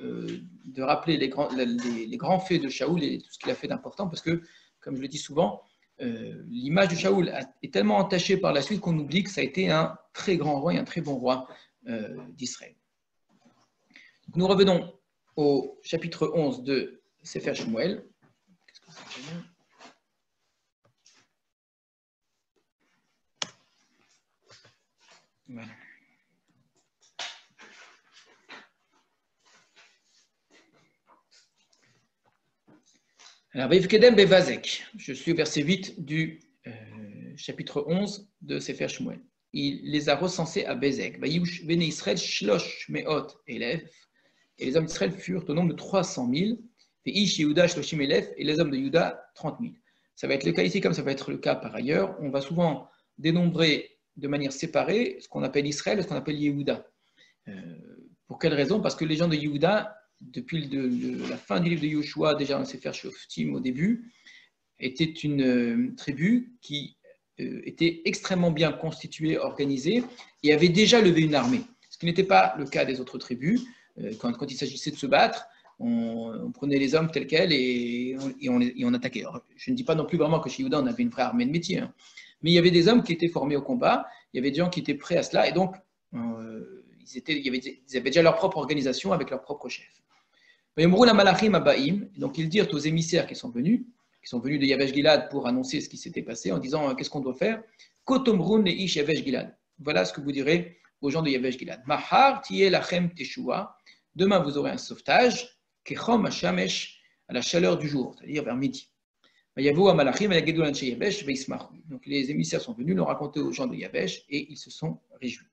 rappeler les grands faits de Shaoul et tout ce qu'il a fait d'important, parce que, comme je le dis souvent, l'image de Shaoul est tellement entachée par la suite qu'on oublie que ça a été un très grand roi et un très bon roi d'Israël. Nous revenons au chapitre 11 de Sefer Shmuel. Qu'est-ce que c'est bien ? Voilà. Alors, Vivkedem Bevazek, je suis au verset 8 du chapitre 11 de Sefer Shmuel. Il les a recensés à Bezek. Vayiush Bene Israël Shlosh Meot Elef. Et les hommes d'Israël furent au nombre de 300 000. Et Ish Yehuda Shloshim Elef. Et les hommes de Yehuda, 30 000. Ça va être le cas ici, comme ça va être le cas par ailleurs. On va souvent dénombrer de manière séparée ce qu'on appelle Israël et ce qu'on appelle Yehuda. Pour quelle raison ? Parce que les gens de Yehuda, depuis la fin du livre de Yoshua, déjà dans Sefer Shoftim au début, était une tribu qui était extrêmement bien constituée, organisée, et avait déjà levé une armée. Ce qui n'était pas le cas des autres tribus. Quand il s'agissait de se battre, on prenait les hommes tels quels et on attaquait. Alors, je ne dis pas non plus vraiment que chez Yehuda, on avait une vraie armée de métier, hein. Mais il y avait des hommes qui étaient formés au combat, il y avait des gens qui étaient prêts à cela, et donc ils avaient déjà leur propre organisation avec leur propre chef. Donc ils dirent aux émissaires qui sont venus de Yavesh Gilad pour annoncer ce qui s'était passé en disant qu'est-ce qu'on doit faire. Kotomrun le ish Yavesh Gilad. Voilà ce que vous direz aux gens de Yavesh Gilad. Mahar tiye lachem teshua. Demain vous aurez un sauvetage. Kechom hashamesh, à la chaleur du jour, c'est-à-dire vers midi. Donc les émissaires sont venus, l'ont raconté aux gens de Yavesh et ils se sont réjouis.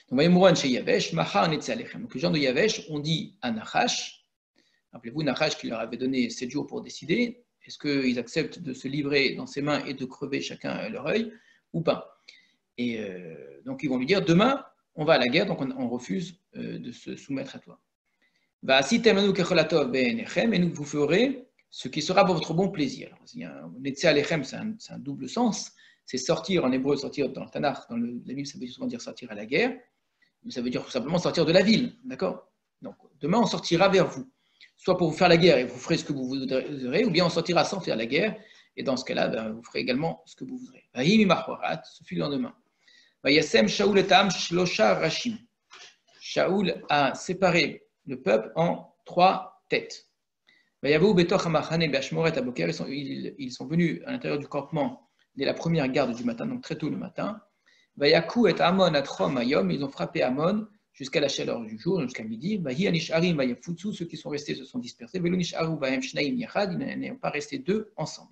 Donc les gens de Yavesh ont dit à Nachash, rappelez-vous Nachash qui leur avait donné 7 jours pour décider, est-ce qu'ils acceptent de se livrer dans ses mains et de crever chacun leur œil ou pas. Et donc ils vont lui dire, demain on va à la guerre, donc on refuse de se soumettre à toi. Et nous vous ferez ce qui sera pour votre bon plaisir. C'est un double sens, c'est sortir en hébreu, sortir dans le Tanakh, dans la Bible ça veut souvent dire sortir à la guerre, mais ça veut dire tout simplement sortir de la ville, d'accord ? Donc demain on sortira vers vous, soit pour vous faire la guerre et vous ferez ce que vous voudrez, ou bien on sortira sans faire la guerre, et dans ce cas-là, vous ferez également ce que vous voudrez. Ce fut le lendemain. Shaoul a séparé le peuple en 3 têtes. Ils sont venus à l'intérieur du campement dès la première garde du matin, donc très tôt le matin. Ils ont frappé Ammon jusqu'à la chaleur du jour, jusqu'à midi. Ceux qui sont restés se sont dispersés. Ils n'ont pas resté 2 ensemble.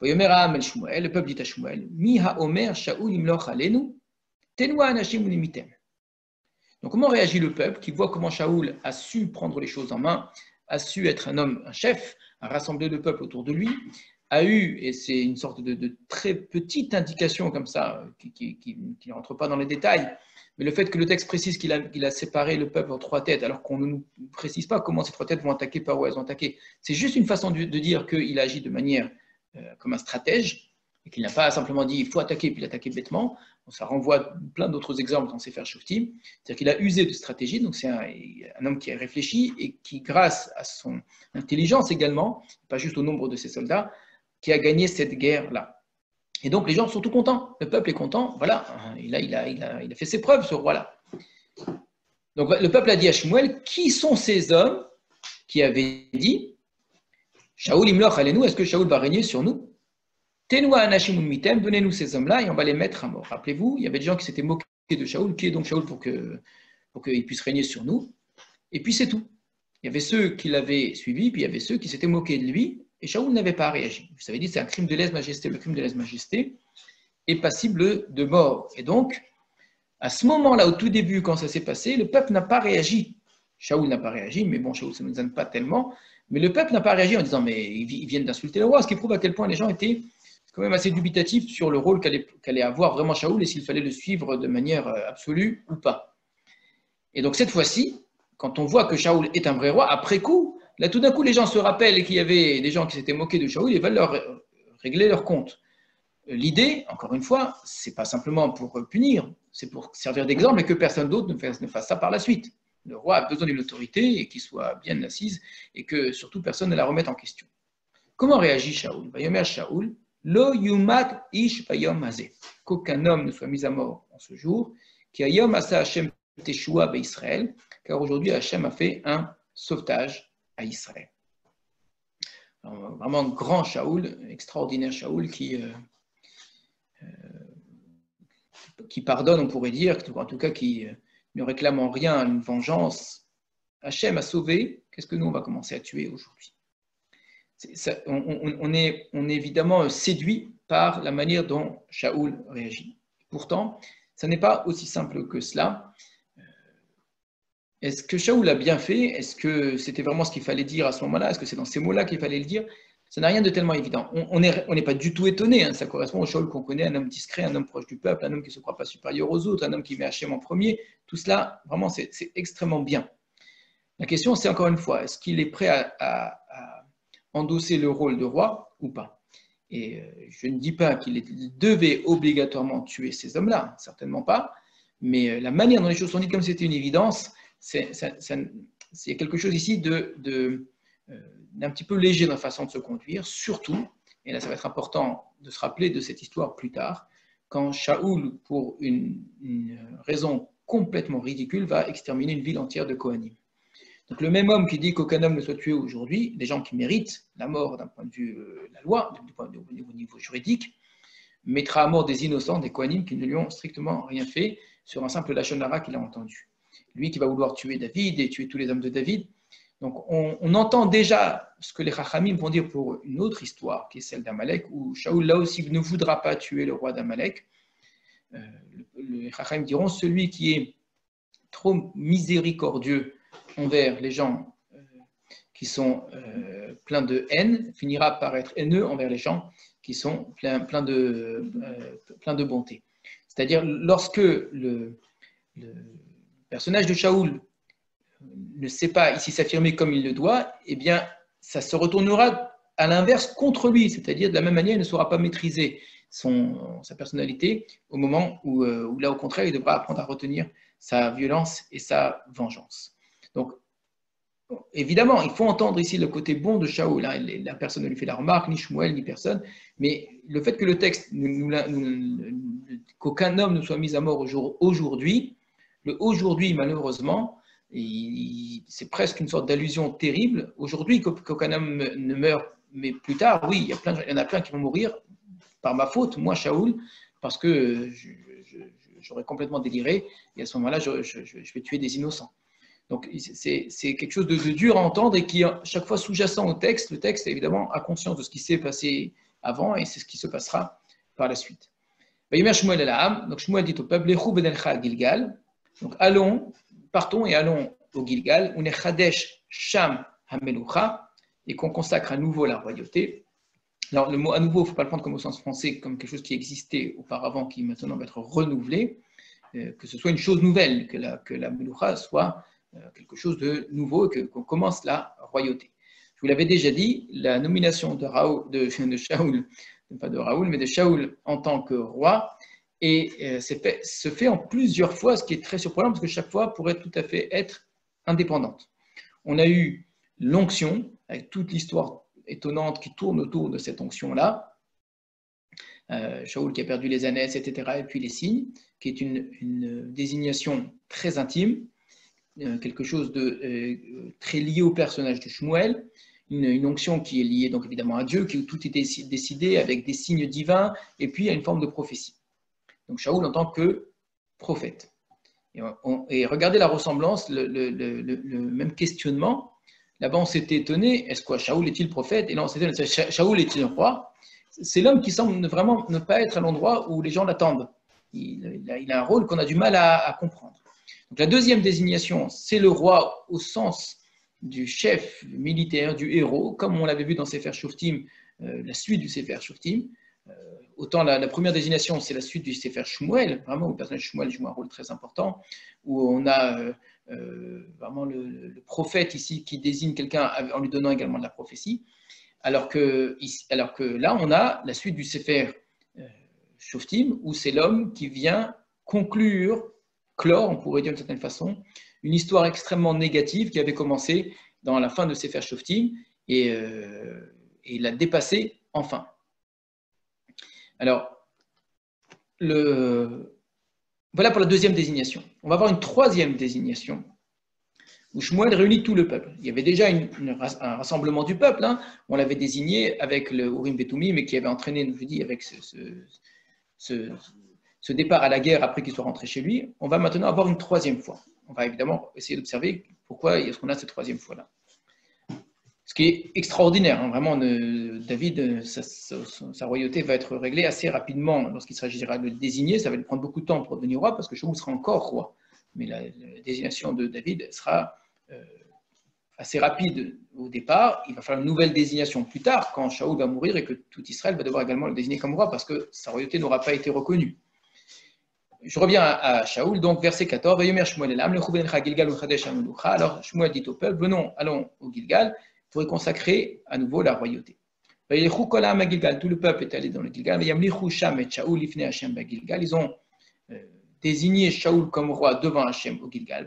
Le peuple dit à Shmuel, donc comment réagit le peuple qui voit comment Shaoul a su prendre les choses en main, a su être un homme, un chef, a rassemblé le peuple autour de lui, a eu, et c'est une sorte de très petite indication comme ça, qui ne rentre pas dans les détails, mais le fait que le texte précise qu'il a séparé le peuple en 3 têtes, alors qu'on ne nous précise pas comment ces 3 têtes vont attaquer, par où elles vont attaquer, c'est juste une façon de dire qu'il agit de manière comme un stratège, et qu'il n'a pas simplement dit il faut attaquer, puis l'attaquer bêtement. Ça renvoie plein d'autres exemples dans Sefer Shoftim. C'est-à-dire qu'il a usé de stratégie, donc c'est un homme qui a réfléchi et qui, grâce à son intelligence également, pas juste au nombre de ses soldats, qui a gagné cette guerre-là. Et donc les gens sont tout contents, le peuple est content, voilà, il a fait ses preuves, ce roi-là. Donc le peuple a dit à Shmuel, qui sont ces hommes qui avaient dit Shaoul imloch alenu, est-ce que Shaoul va régner sur nous? Tenwa anashim mitem, donnez-nous ces hommes-là et on va les mettre à mort. Rappelez-vous, il y avait des gens qui s'étaient moqués de Shaoul, qui est donc Shaoul pour qu'il puisse régner sur nous. Et puis c'est tout. Il y avait ceux qui l'avaient suivi, puis il y avait ceux qui s'étaient moqués de lui, et Shaoul n'avait pas réagi. Vous savez dit, c'est un crime de lèse-majesté. Le crime de lèse-majesté est passible de mort. Et donc, à ce moment-là, au tout début, quand ça s'est passé, le peuple n'a pas réagi. Shaoul n'a pas réagi, mais bon, Shaoul, ça ne nous aime pas tellement. Mais le peuple n'a pas réagi en disant, mais ils viennent d'insulter le roi, ce qui prouve à quel point les gens étaient quand même assez dubitatifs sur le rôle qu'allait avoir vraiment Shaoul et s'il fallait le suivre de manière absolue ou pas. Et donc cette fois-ci, quand on voit que Shaoul est un vrai roi, après coup, là tout d'un coup les gens se rappellent qu'il y avait des gens qui s'étaient moqués de Shaoul et veulent leur régler leur compte. L'idée, encore une fois, c'est pas simplement pour punir, c'est pour servir d'exemple et que personne d'autre ne fasse ça par la suite. Le roi a besoin d'une autorité et qu'il soit bien assise et que surtout personne ne la remette en question. Comment réagit Shaoul? Vayomer Shaoul, Lo yumat ish bayom hazeh. Qu'aucun homme ne soit mis à mort en ce jour, qui ayom asa Hashem teshua be'Israël, car aujourd'hui Hashem a fait un sauvetage à Israël. Alors, vraiment grand Shaoul, extraordinaire Shaoul qui pardonne, on pourrait dire, en tout cas qui ne réclame en rien une vengeance. Hachem a sauvé, qu'est-ce que nous on va commencer à tuer aujourd'hui? On est évidemment séduit par la manière dont Shaoul réagit. Pourtant, ça n'est pas aussi simple que cela. Est-ce que Shaoul a bien fait? Est-ce que c'était vraiment ce qu'il fallait dire à ce moment-là? Est-ce que c'est dans ces mots-là qu'il fallait le dire? Ça n'a rien de tellement évident. On n'est pas du tout étonné. Hein. Ça correspond au Shaoul qu'on connaît, un homme discret, un homme proche du peuple, un homme qui ne se croit pas supérieur aux autres, un homme qui met Hachem en premier. Tout cela, vraiment, c'est extrêmement bien. La question, c'est encore une fois, est-ce qu'il est prêt à endosser le rôle de roi ou pas? Et je ne dis pas qu'il devait obligatoirement tuer ces hommes-là, certainement pas, mais la manière dont les choses sont dites, comme c'était une évidence, c'est quelque chose ici d'un petit peu léger dans la façon de se conduire, surtout, et là ça va être important de se rappeler de cette histoire plus tard, quand Shaoul, pour une raison complètement ridicule, va exterminer une ville entière de Kohanim. Donc le même homme qui dit qu'aucun homme ne soit tué aujourd'hui, des gens qui méritent la mort d'un point de vue la loi, au niveau juridique, mettra à mort des innocents, des Kohanim qui ne lui ont strictement rien fait sur un simple lachon hara qu'il a entendu. Lui qui va vouloir tuer David et tuer tous les hommes de David. Donc on entend déjà ce que les Chachamim vont dire pour une autre histoire, qui est celle d'Amalek, où Shaoul là aussi ne voudra pas tuer le roi d'Amalek. Les Chachamim diront celui qui est trop miséricordieux envers les gens qui sont pleins de haine finira par être haineux envers les gens qui sont pleins de bonté. C'est-à-dire lorsque le personnage de Shaoul ne sait pas ici s'affirmer comme il le doit, eh bien, ça se retournera à l'inverse contre lui, c'est-à-dire de la même manière, il ne saura pas maîtriser sa personnalité au moment où là, au contraire, il devra apprendre à retenir sa violence et sa vengeance. Donc, évidemment, il faut entendre ici le côté bon de Shaoul. Hein. La personne ne lui fait la remarque, ni Shmuel, ni personne, mais le fait que le texte, qu'aucun homme ne soit mis à mort aujourd'hui, le aujourd'hui, malheureusement, c'est presque une sorte d'allusion terrible. Aujourd'hui, qu'aucun homme ne meurt, mais plus tard, oui, il y en a plein qui vont mourir par ma faute, moi, Shaoul, parce que j'aurais complètement déliré, et à ce moment-là, je vais tuer des innocents. Donc, c'est quelque chose de dur à entendre et qui, chaque fois sous-jacent au texte, le texte, évidemment, a conscience de ce qui s'est passé avant et c'est ce qui se passera par la suite. Donc, Shmuel dit au peuple, Gilgal. Donc, partons et allons au Gilgal, Unechadesh Sham Hamelucha, et qu'on consacre à nouveau la royauté. Alors, le mot à nouveau, il ne faut pas le prendre comme au sens français, comme quelque chose qui existait auparavant, qui maintenant va être renouvelé, que ce soit une chose nouvelle, que la Melucha soit quelque chose de nouveau et qu'on commence la royauté. Je vous l'avais déjà dit, la nomination de Shaoul, pas de Raoul, mais de Shaoul en tant que roi, et se fait en plusieurs fois, ce qui est très surprenant parce que chaque fois pourrait tout à fait être indépendante. On a eu l'onction, avec toute l'histoire étonnante qui tourne autour de cette onction-là. Shaoul qui a perdu les ânesses, etc., et puis les signes, qui est une désignation très intime, quelque chose de très lié au personnage de Shmuel, une onction qui est liée donc évidemment à Dieu, qui tout était décidé avec des signes divins, et puis à une forme de prophétie. Donc Shaoul en tant que prophète. Et regardez la ressemblance, le même questionnement. Là-bas, on s'était étonné, est-ce que Shaoul est-il prophète? Et là, on s'était étonné, Shaoul est-il roi? C'est l'homme qui semble vraiment ne pas être à l'endroit où les gens l'attendent. Il a un rôle qu'on a du mal à comprendre. Donc, la deuxième désignation, c'est le roi au sens du chef militaire, du héros, comme on l'avait vu dans Sefer Shoftim, la suite du Sefer Shoftim. Autant la première désignation, c'est la suite du Sefer Shmuel, vraiment où le personnage Shmuel joue un rôle très important, où on a vraiment le prophète ici qui désigne quelqu'un en lui donnant également de la prophétie, alors que là, on a la suite du Sefer Shoftim, où c'est l'homme qui vient clore, on pourrait dire d'une certaine façon, une histoire extrêmement négative qui avait commencé dans la fin de Sefer Shoftim, et il l'a dépassé enfin. Alors, voilà pour la deuxième désignation. On va avoir une troisième désignation où Shmuel réunit tout le peuple. Il y avait déjà un rassemblement du peuple. Hein. On l'avait désigné avec le Urim Vetumim, mais qui avait entraîné, je dis, avec ce départ à la guerre après qu'il soit rentré chez lui. On va maintenant avoir une troisième fois. On va évidemment essayer d'observer pourquoi est-ce qu'on a cette troisième fois-là. Ce qui est extraordinaire, hein, vraiment, David, sa royauté va être réglée assez rapidement lorsqu'il s'agira de le désigner. Ça va lui prendre beaucoup de temps pour devenir roi, parce que Shaoul sera encore roi. Mais la désignation de David sera assez rapide au départ. Il va falloir une nouvelle désignation plus tard, quand Shaoul va mourir et que tout Israël va devoir également le désigner comme roi, parce que sa royauté n'aura pas été reconnue. Je reviens à Shaoul, donc verset 14. Alors Shmuel dit au peuple, venons, allons au Gilgal, pour y consacrer à nouveau la royauté. Tout le peuple est allé dans le Gilgal. Ils ont désigné Shaoul comme roi devant Hachem au Gilgal.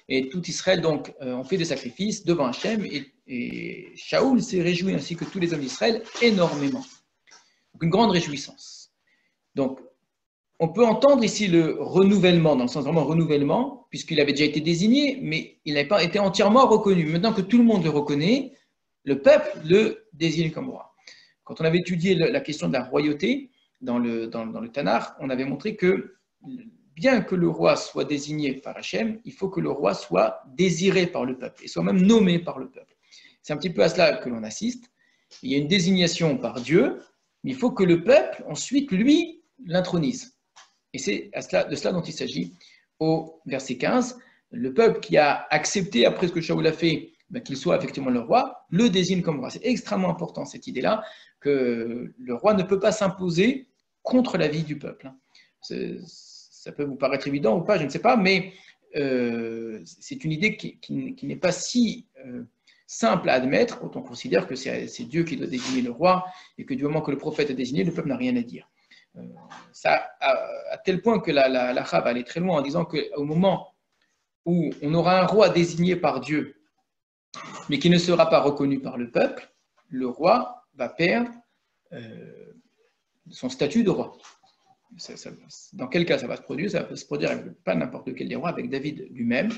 Et tout Israël donc ont fait des sacrifices devant Hachem et Shaoul s'est réjoui ainsi que tous les hommes d'Israël énormément. Donc, une grande réjouissance. Donc on peut entendre ici le renouvellement, dans le sens vraiment renouvellement, puisqu'il avait déjà été désigné, mais il n'avait pas été entièrement reconnu. Maintenant que tout le monde le reconnaît, le peuple le désigne comme roi. Quand on avait étudié la question de la royauté dans le Tanakh, on avait montré que bien que le roi soit désigné par Hachem, il faut que le roi soit désiré par le peuple et soit même nommé par le peuple. C'est un petit peu à cela que l'on assiste. Il y a une désignation par Dieu, mais il faut que le peuple, ensuite, lui, l'intronise. Et c'est de cela dont il s'agit au verset 15. Le peuple qui a accepté, après ce que Shaoul a fait, qu'il soit effectivement le roi, le désigne comme roi. C'est extrêmement important, cette idée-là, que le roi ne peut pas s'imposer contre l'avis du peuple. Ça peut vous paraître évident ou pas, je ne sais pas, mais c'est une idée qui n'est pas si simple à admettre quand on considère que c'est Dieu qui doit désigner le roi et que du moment que le prophète est désigné, le peuple n'a rien à dire. Ça, à tel point que la Chava va aller très loin en disant qu'au moment où on aura un roi désigné par Dieu, mais qui ne sera pas reconnu par le peuple, le roi va perdre son statut de roi. Dans quel cas ça va se produire? Ça peut se produire avec pas n'importe quel des rois, avec David lui-même.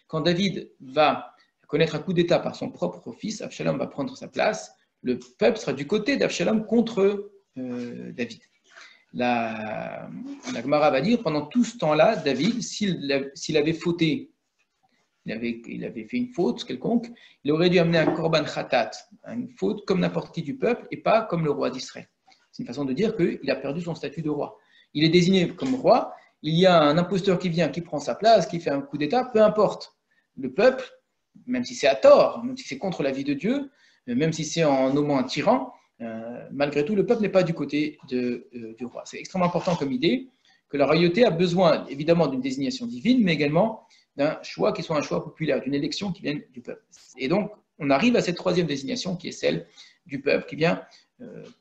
Quand David va connaître un coup d'État par son propre fils, Absalom va prendre sa place, le peuple sera du côté d'Absalom contre David. La Gemara va dire, pendant tout ce temps-là, David, s'il avait fauté, il avait fait une faute quelconque, il aurait dû amener un korban khatat, une faute comme n'importe qui du peuple, et pas comme le roi d'Israël. C'est une façon de dire qu'il a perdu son statut de roi. Il est désigné comme roi, il y a un imposteur qui vient, qui prend sa place, qui fait un coup d'État, peu importe. Le peuple, même si c'est à tort, même si c'est contre l'avis de Dieu, même si c'est en nommant un tyran, malgré tout, le peuple n'est pas du côté du roi. C'est extrêmement important comme idée que la royauté a besoin évidemment d'une désignation divine, mais également d'un choix qui soit un choix populaire, d'une élection qui vienne du peuple. Et donc, on arrive à cette troisième désignation qui est celle du peuple, qui vient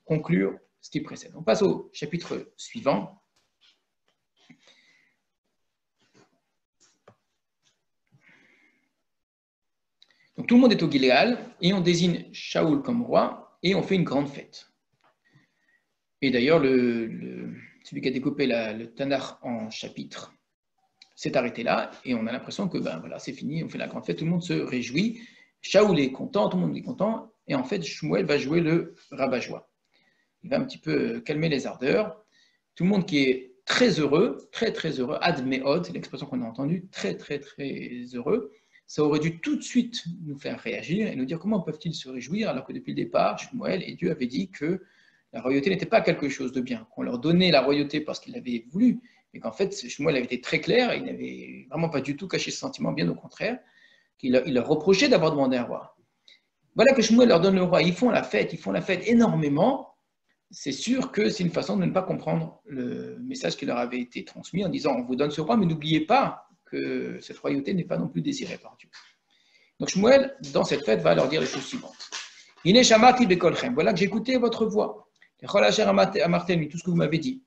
conclure ce qui précède. On passe au chapitre suivant. Donc, tout le monde est au Gilead et on désigne Shaoul comme roi et on fait une grande fête. Et d'ailleurs, celui qui a découpé le Tanakh en chapitres s'est arrêté là et on a l'impression que voilà, c'est fini, on fait la grande fête, tout le monde se réjouit. Shaoul est content, tout le monde est content et en fait, Shmuel va jouer le rabat-joie. Il va un petit peu calmer les ardeurs. Tout le monde qui est très heureux, très très heureux, ad me'od, c'est l'expression qu'on a entendue, très très très heureux. Ça aurait dû tout de suite nous faire réagir et nous dire comment peuvent-ils se réjouir alors que depuis le départ, Shmuel et Dieu avaient dit que la royauté n'était pas quelque chose de bien, qu'on leur donnait la royauté parce qu'ils l'avaient voulu, mais qu'en fait, Shmuel avait été très clair, il n'avait vraiment pas du tout caché ce sentiment, bien au contraire, qu'il leur reprochait d'avoir demandé un roi. Voilà que Shmuel leur donne le roi, ils font la fête énormément. C'est sûr que c'est une façon de ne pas comprendre le message qui leur avait été transmis en disant on vous donne ce roi, mais n'oubliez pas que cette royauté n'est pas non plus désirée par Dieu. Donc Shmuel, dans cette fête, va leur dire les choses suivantes. Iné shamati bekolchem, voilà que j'ai écouté votre voix. Tout ce que vous m'avez dit.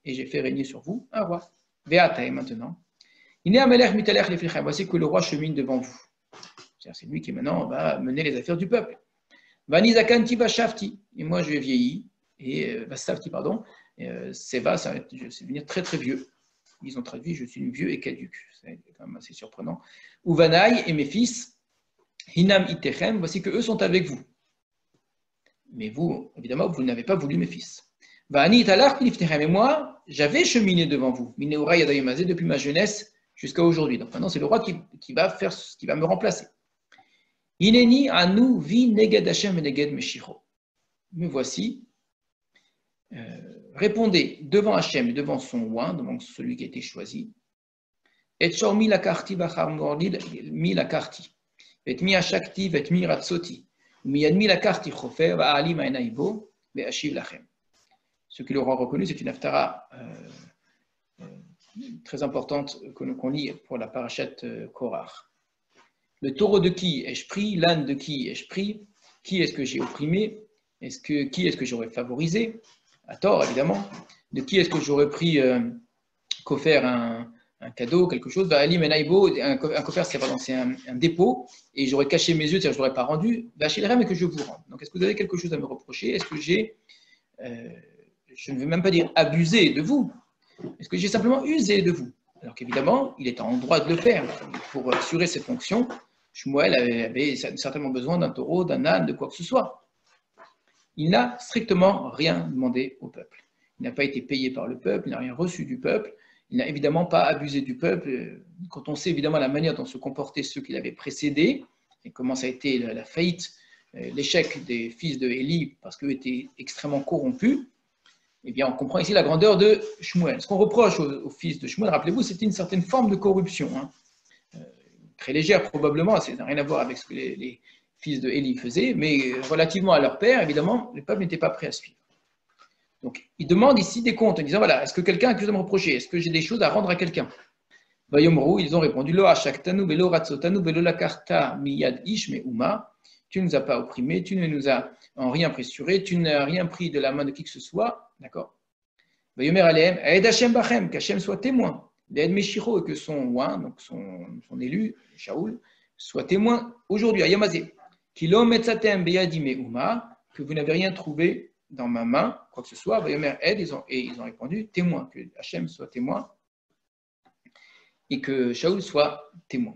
Et j'ai fait régner sur vous un roi. Veata, et maintenant. Voici que le roi chemine devant vous. C'est lui qui maintenant va mener les affaires du peuple. Vanizakanti Vashafti. Et moi, je vais vieillir. Et Vastavti, pardon. Seva, ça va devenir très très vieux. Ils ont traduit je suis vieux et caduc. C'est quand même assez surprenant. Uvanaï et mes fils, Hinam Itechem, voici que eux sont avec vous. Mais vous, évidemment, vous n'avez pas voulu mes fils. Vani Talar Nifterem. Et moi, j'avais cheminé devant vous. Mineura Yadayamazé depuis ma jeunesse jusqu'à aujourd'hui. Donc maintenant, c'est le roi qui va me remplacer. Ineni anu vi neged Hashem veneged Meshiro. Me voici. Répondez devant Hashem et devant son oint, devant celui qui a été choisi. Et mi la karti bachar mi la karti. Et mi ashakti et mi ratsoti. Mi admi la karti chofer va ali ma'enaibo ve ashiv lachem. Ce qui l'aura reconnu, c'est une haftara très importante qu'on lit pour la parashat Korach. Le taureau de qui ai-je pris? L'âne de qui ai-je pris? Qui est-ce que j'ai opprimé? Qui est-ce que j'aurais favorisé? À tort, évidemment. De qui est-ce que j'aurais pris qu'offert un cadeau, quelque chose? Ali Menaïbo, un coffert, c'est un dépôt, et j'aurais caché mes yeux, c'est-à-dire je ne l'aurais pas rendu. Vachilrem, et que je vous rende. Donc, est-ce que vous avez quelque chose à me reprocher? Est-ce que j'ai, je ne veux même pas dire abusé de vous, est-ce que j'ai simplement usé de vous? Alors qu'évidemment, il est en droit de le faire. Pour assurer ses fonctions, Shmuel avait certainement besoin d'un taureau, d'un âne, de quoi que ce soit. Il n'a strictement rien demandé au peuple. Il n'a pas été payé par le peuple, il n'a rien reçu du peuple, il n'a évidemment pas abusé du peuple. Quand on sait évidemment la manière dont se comportaient ceux qui l'avaient précédé, et comment ça a été la faillite, l'échec des fils de Élie, parce qu'eux étaient extrêmement corrompus, eh bien on comprend ici la grandeur de Shmuel. Ce qu'on reproche aux fils de Shmuel, rappelez-vous, c'était une certaine forme de corruption, très légère probablement, ça n'a rien à voir avec ce que les fils de Élie faisaient, mais relativement à leur père, évidemment, le peuple n'était pas prêt à suivre. Donc, il demande ici des comptes en disant, voilà, est-ce que quelqu'un a quelque chose à me reprocher? Est-ce que j'ai des choses à rendre à quelqu'un? Vayomru, ils ont répondu, Lo hashaktanu velo ratzotanu velo lakarta miyad ish me'uma. Tu ne nous as pas opprimés, tu ne nous as en rien pressurés, tu n'as rien pris de la main de qui que ce soit. D'accord? Vayomer alehem, aed Hashem bachem, qu'Hashem soit témoin. L'aide Meshiro, et que son oint, donc son élu, Shaoul, soit témoin aujourd'hui, à Yamazé. Que vous n'avez rien trouvé dans ma main, quoi que ce soit, et ils ont répondu, témoin, que Hachem soit témoin et que Shaoul soit témoin.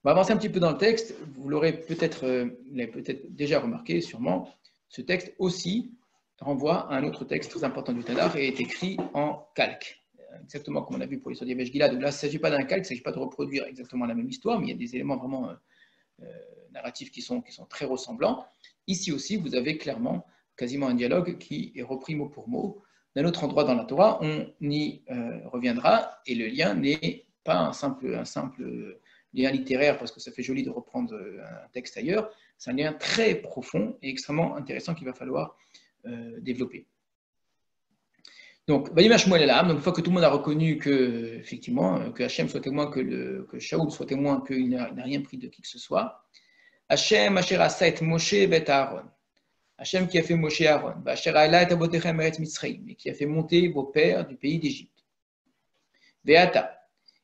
On va avancer un petit peu dans le texte, vous l'aurez peut-être déjà remarqué, sûrement, ce texte aussi renvoie à un autre texte très important du Tanakh et est écrit en calque, exactement comme on a vu pour l'histoire d'Yevesh Gilad. Donc là, il ne s'agit pas d'un calque, il ne s'agit pas de reproduire exactement la même histoire, mais il y a des éléments vraiment narratifs qui sont très ressemblants. Ici aussi, vous avez clairement quasiment un dialogue qui est repris mot pour mot. D'un autre endroit dans la Torah, on y reviendra, et le lien n'est pas un simple lien littéraire, parce que ça fait joli de reprendre un texte ailleurs. C'est un lien très profond et extrêmement intéressant qu'il va falloir développer. Donc, Vayimer Shmuel el Am, donc une fois que tout le monde a reconnu que, effectivement, que Hachem soit témoin, que Shaoul soit témoin, qu'il n'a rien pris de qui que ce soit, Hachem, Asher Asa et Moshe et Aaron. Hachem qui a fait Moshe et Aaron, Asher Aila et Abotechem Eretz Mitzrayim, et qui a fait monter vos pères du pays d'Égypte. Veata,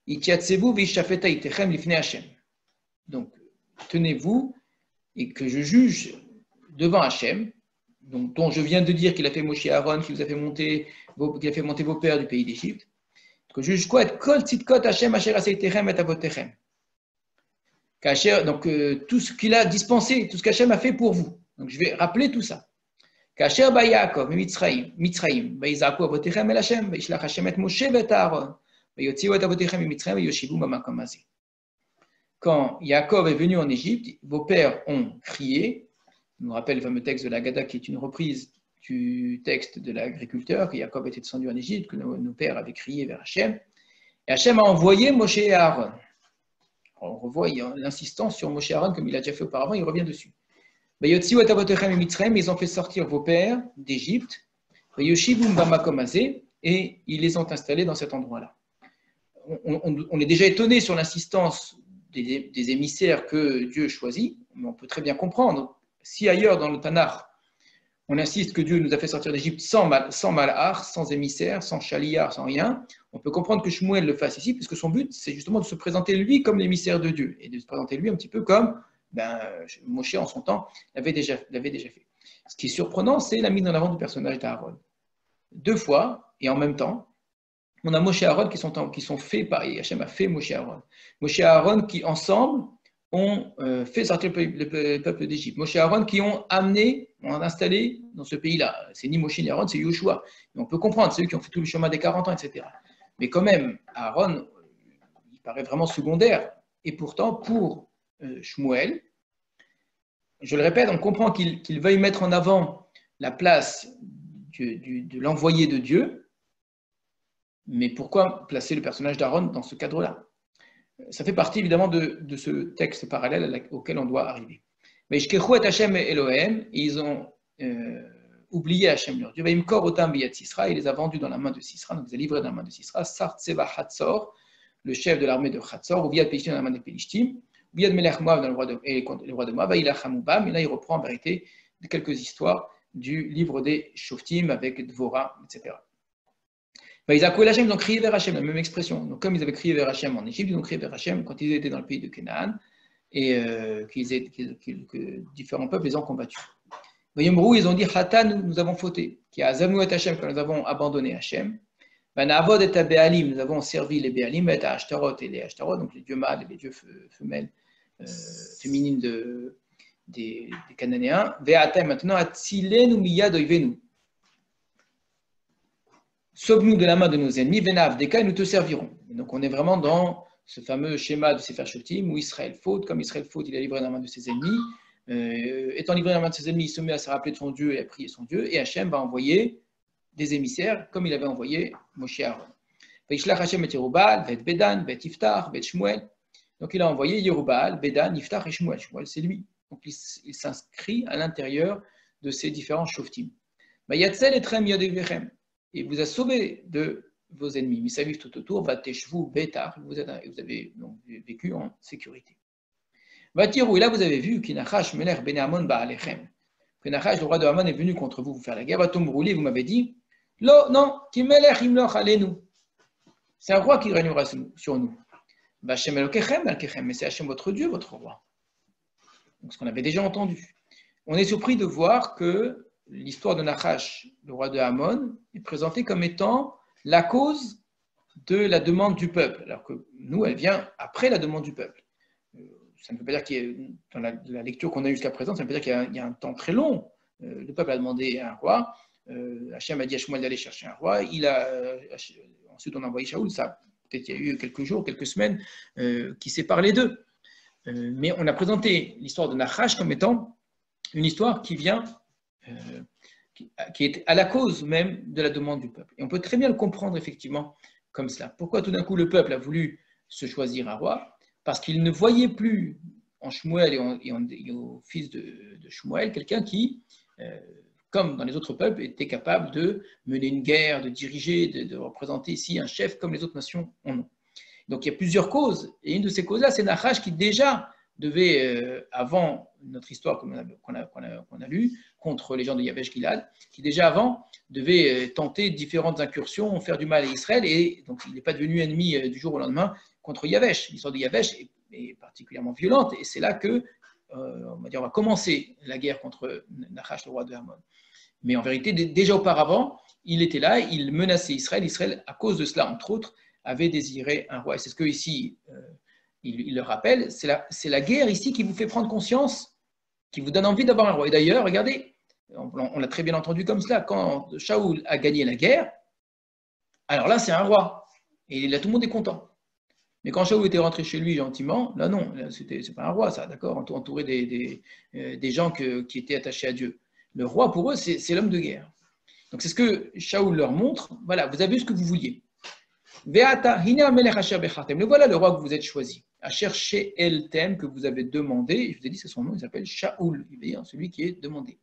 Itiatsevu Vishafeta Itechem Lifne Hachem. Donc, tenez-vous et que je juge devant Hachem, donc, dont je viens de dire qu'il a fait Moshe et Aaron, qu'il a fait monter vos pères du pays d'Égypte. Que je juge quoi? Kol Tzidkot Hachem Asher Asa Itechem et Abotechem. Donc, tout ce qu'il a dispensé, tout ce qu'Hachem a fait pour vous. Donc, je vais rappeler tout ça. Quand Yaakov est venu en Égypte, vos pères ont crié. Je nous rappelle le fameux texte de la Haggadah qui est une reprise du texte de l'agriculteur, que Yaakov était descendu en Égypte, que nos pères avaient crié vers Hachem. Et Hachem a envoyé Moshe et Aaron. On revoit l'insistance sur Moshe et Aaron comme il a déjà fait auparavant, il revient dessus. Ils ont fait sortir vos pères d'Égypte et ils les ont installés dans cet endroit-là. On est déjà étonné sur l'insistance des émissaires que Dieu choisit, mais on peut très bien comprendre. Si ailleurs dans le Tanakh, On insiste que Dieu nous a fait sortir d'Égypte sans malach, sans émissaire, sans chaliar, sans rien. On peut comprendre que Shmuel le fasse ici, puisque son but, c'est justement de se présenter lui comme l'émissaire de Dieu, et de se présenter lui un petit peu comme Moshe en son temps l'avait déjà fait. Ce qui est surprenant, c'est la mise en avant du personnage d'Aaron. 2 fois, et en même temps, on a Moshe et Aaron qui sont faits par Hachem a fait Moshe et Aaron. Moshe et Aaron qui, ensemble, ont fait sortir le peuple d'Égypte. Moshe et Aaron qui ont installé dans ce pays-là. C'est ni Moshe ni Aaron, c'est Yoshua. Mais on peut comprendre, c'est eux qui ont fait tout le chemin des 40 ans, etc. Mais quand même, Aaron, il paraît vraiment secondaire. Et pourtant, pour Shmuel, je le répète, on comprend qu'il veuille mettre en avant la place de l'envoyé de Dieu. Mais pourquoi placer le personnage d'Aaron dans ce cadre-là? Ça fait partie évidemment de ce texte parallèle auquel on doit arriver. Mais Ishkechu et Hashem et Elohim, ils ont oublié Hashem leur Dieu. Vaimkor otam biyad Sisra, il les a vendus dans la main de Sisra, donc ils les a livrés dans la main de Sisra. Sar Tseva Hatzor, le chef de l'armée de Hatzor, ou Biyad Pelishtim dans la main des Pelishtim, ou Biyad Melech Moab dans le roi de Moab, Vailacham Bam. Et là, il reprend en vérité quelques histoires du livre des Shoftim avec Dvorah, etc. Ils ont crié vers Hachem, la même expression. Donc, comme ils avaient crié vers Hachem en Égypte, ils ont crié vers Hachem quand ils étaient dans le pays de Canaan et que différents peuples les ont combattus. Vayomrou, ils ont dit Hatan, nous avons fauté. Qui a Azamouet Hachem, quand nous avons abandonné Hachem. Navod et Béalim, nous avons servi les Béalim, et Ashtarot et les Ashtarot, donc les dieux mâles et les dieux femelles, féminines des Cananéens. Ve'atem, maintenant, Atzilenu miyad oivenu. Sauve-nous de la main de nos ennemis, Venav, des cas, nous te servirons. Et donc on est vraiment dans ce fameux schéma de Sefer Shoftim où Israël faute, comme Israël faute, il est livré dans la main de ses ennemis. Étant livré dans la main de ses ennemis, il se met à se rappeler de son Dieu et à prier son Dieu. Et Hachem va envoyer des émissaires, comme il avait envoyé Moshe et Aaron. Vaishlach Hachem et Yerubal, Vet Bedan, Vet Iftar, Vet Shmuel. Donc il a envoyé Yerubal, Bedan, Iftar et Shmuel. Shmuel, c'est lui. Donc il s'inscrit à l'intérieur de ces différents Shoftim. Yatzel et Trem Yadevechem. Et vous a sauvé de vos ennemis. Misaviv tout autour, Vateshvu Betar, vous avez donc vécu en sécurité. Vatirou, et là vous avez vu qu'Inachash Melech Ben Amon Ba'alechem. Que Nachash, le roi de Amon, est venu contre vous faire la guerre. Vatom Rouli, vous m'avez dit, non, Ki Melech Imloch Alenu. C'est un roi qui régnera sur nous. Vachem Elokechem, Alkechem, mais c'est Hachem votre Dieu, votre roi. Donc ce qu'on avait déjà entendu. On est surpris de voir que l'histoire de Nachash, le roi de Amon, est présentée comme étant la cause de la demande du peuple, alors que nous, elle vient après la demande du peuple. Ça ne veut pas dire qu'il y a, dans la lecture qu'on a jusqu'à présent, ça ne veut pas dire qu'il y a un temps très long. Le peuple a demandé un roi, Hachem a dit à Shmuel d'aller chercher un roi, ensuite on a envoyé Shaoul, ça peut-être il y a eu quelques jours, quelques semaines qui séparent les deux. Mais on a présenté l'histoire de Nachash comme étant une histoire qui vient qui est à la cause même de la demande du peuple. Et on peut très bien le comprendre effectivement comme cela. Pourquoi tout d'un coup le peuple a voulu se choisir un roi? Parce qu'il ne voyait plus en Shmuel et au fils de Shmuel quelqu'un qui, comme dans les autres peuples, était capable de mener une guerre, de diriger, de représenter ici un chef comme les autres nations en ont. Donc il y a plusieurs causes, et une de ces causes-là, c'est Nachash qui déjà devait, avant notre histoire qu'on a lue, contre les gens de Yavesh Gilad, qui déjà avant devait tenter différentes incursions, faire du mal à Israël, et donc il n'est pas devenu ennemi du jour au lendemain contre Yavesh. L'histoire de Yavesh est particulièrement violente, et c'est là que on va commencer la guerre contre Nachash, le roi de Amon. Mais en vérité, déjà auparavant, il était là, il menaçait Israël. Israël, à cause de cela, entre autres, avait désiré un roi. Et c'est ce que ici, il le rappelle, c'est la guerre ici qui vous fait prendre conscience, qui vous donne envie d'avoir un roi. Et d'ailleurs, regardez, on l'a très bien entendu comme cela, quand Shaoul a gagné la guerre, alors là, c'est un roi. Et là, tout le monde est content. Mais quand Shaoul était rentré chez lui gentiment, là non, c'est pas un roi, ça, d'accord, entouré des gens qui étaient attachés à Dieu. Le roi, pour eux, c'est l'homme de guerre. Donc c'est ce que Shaoul leur montre. Voilà, vous avez eu ce que vous vouliez. Le voilà le roi que vous êtes choisi. À chercher El Tem que vous avez demandé. Je vous ai dit, c'est son nom, il s'appelle Shaoul, celui qui est demandé.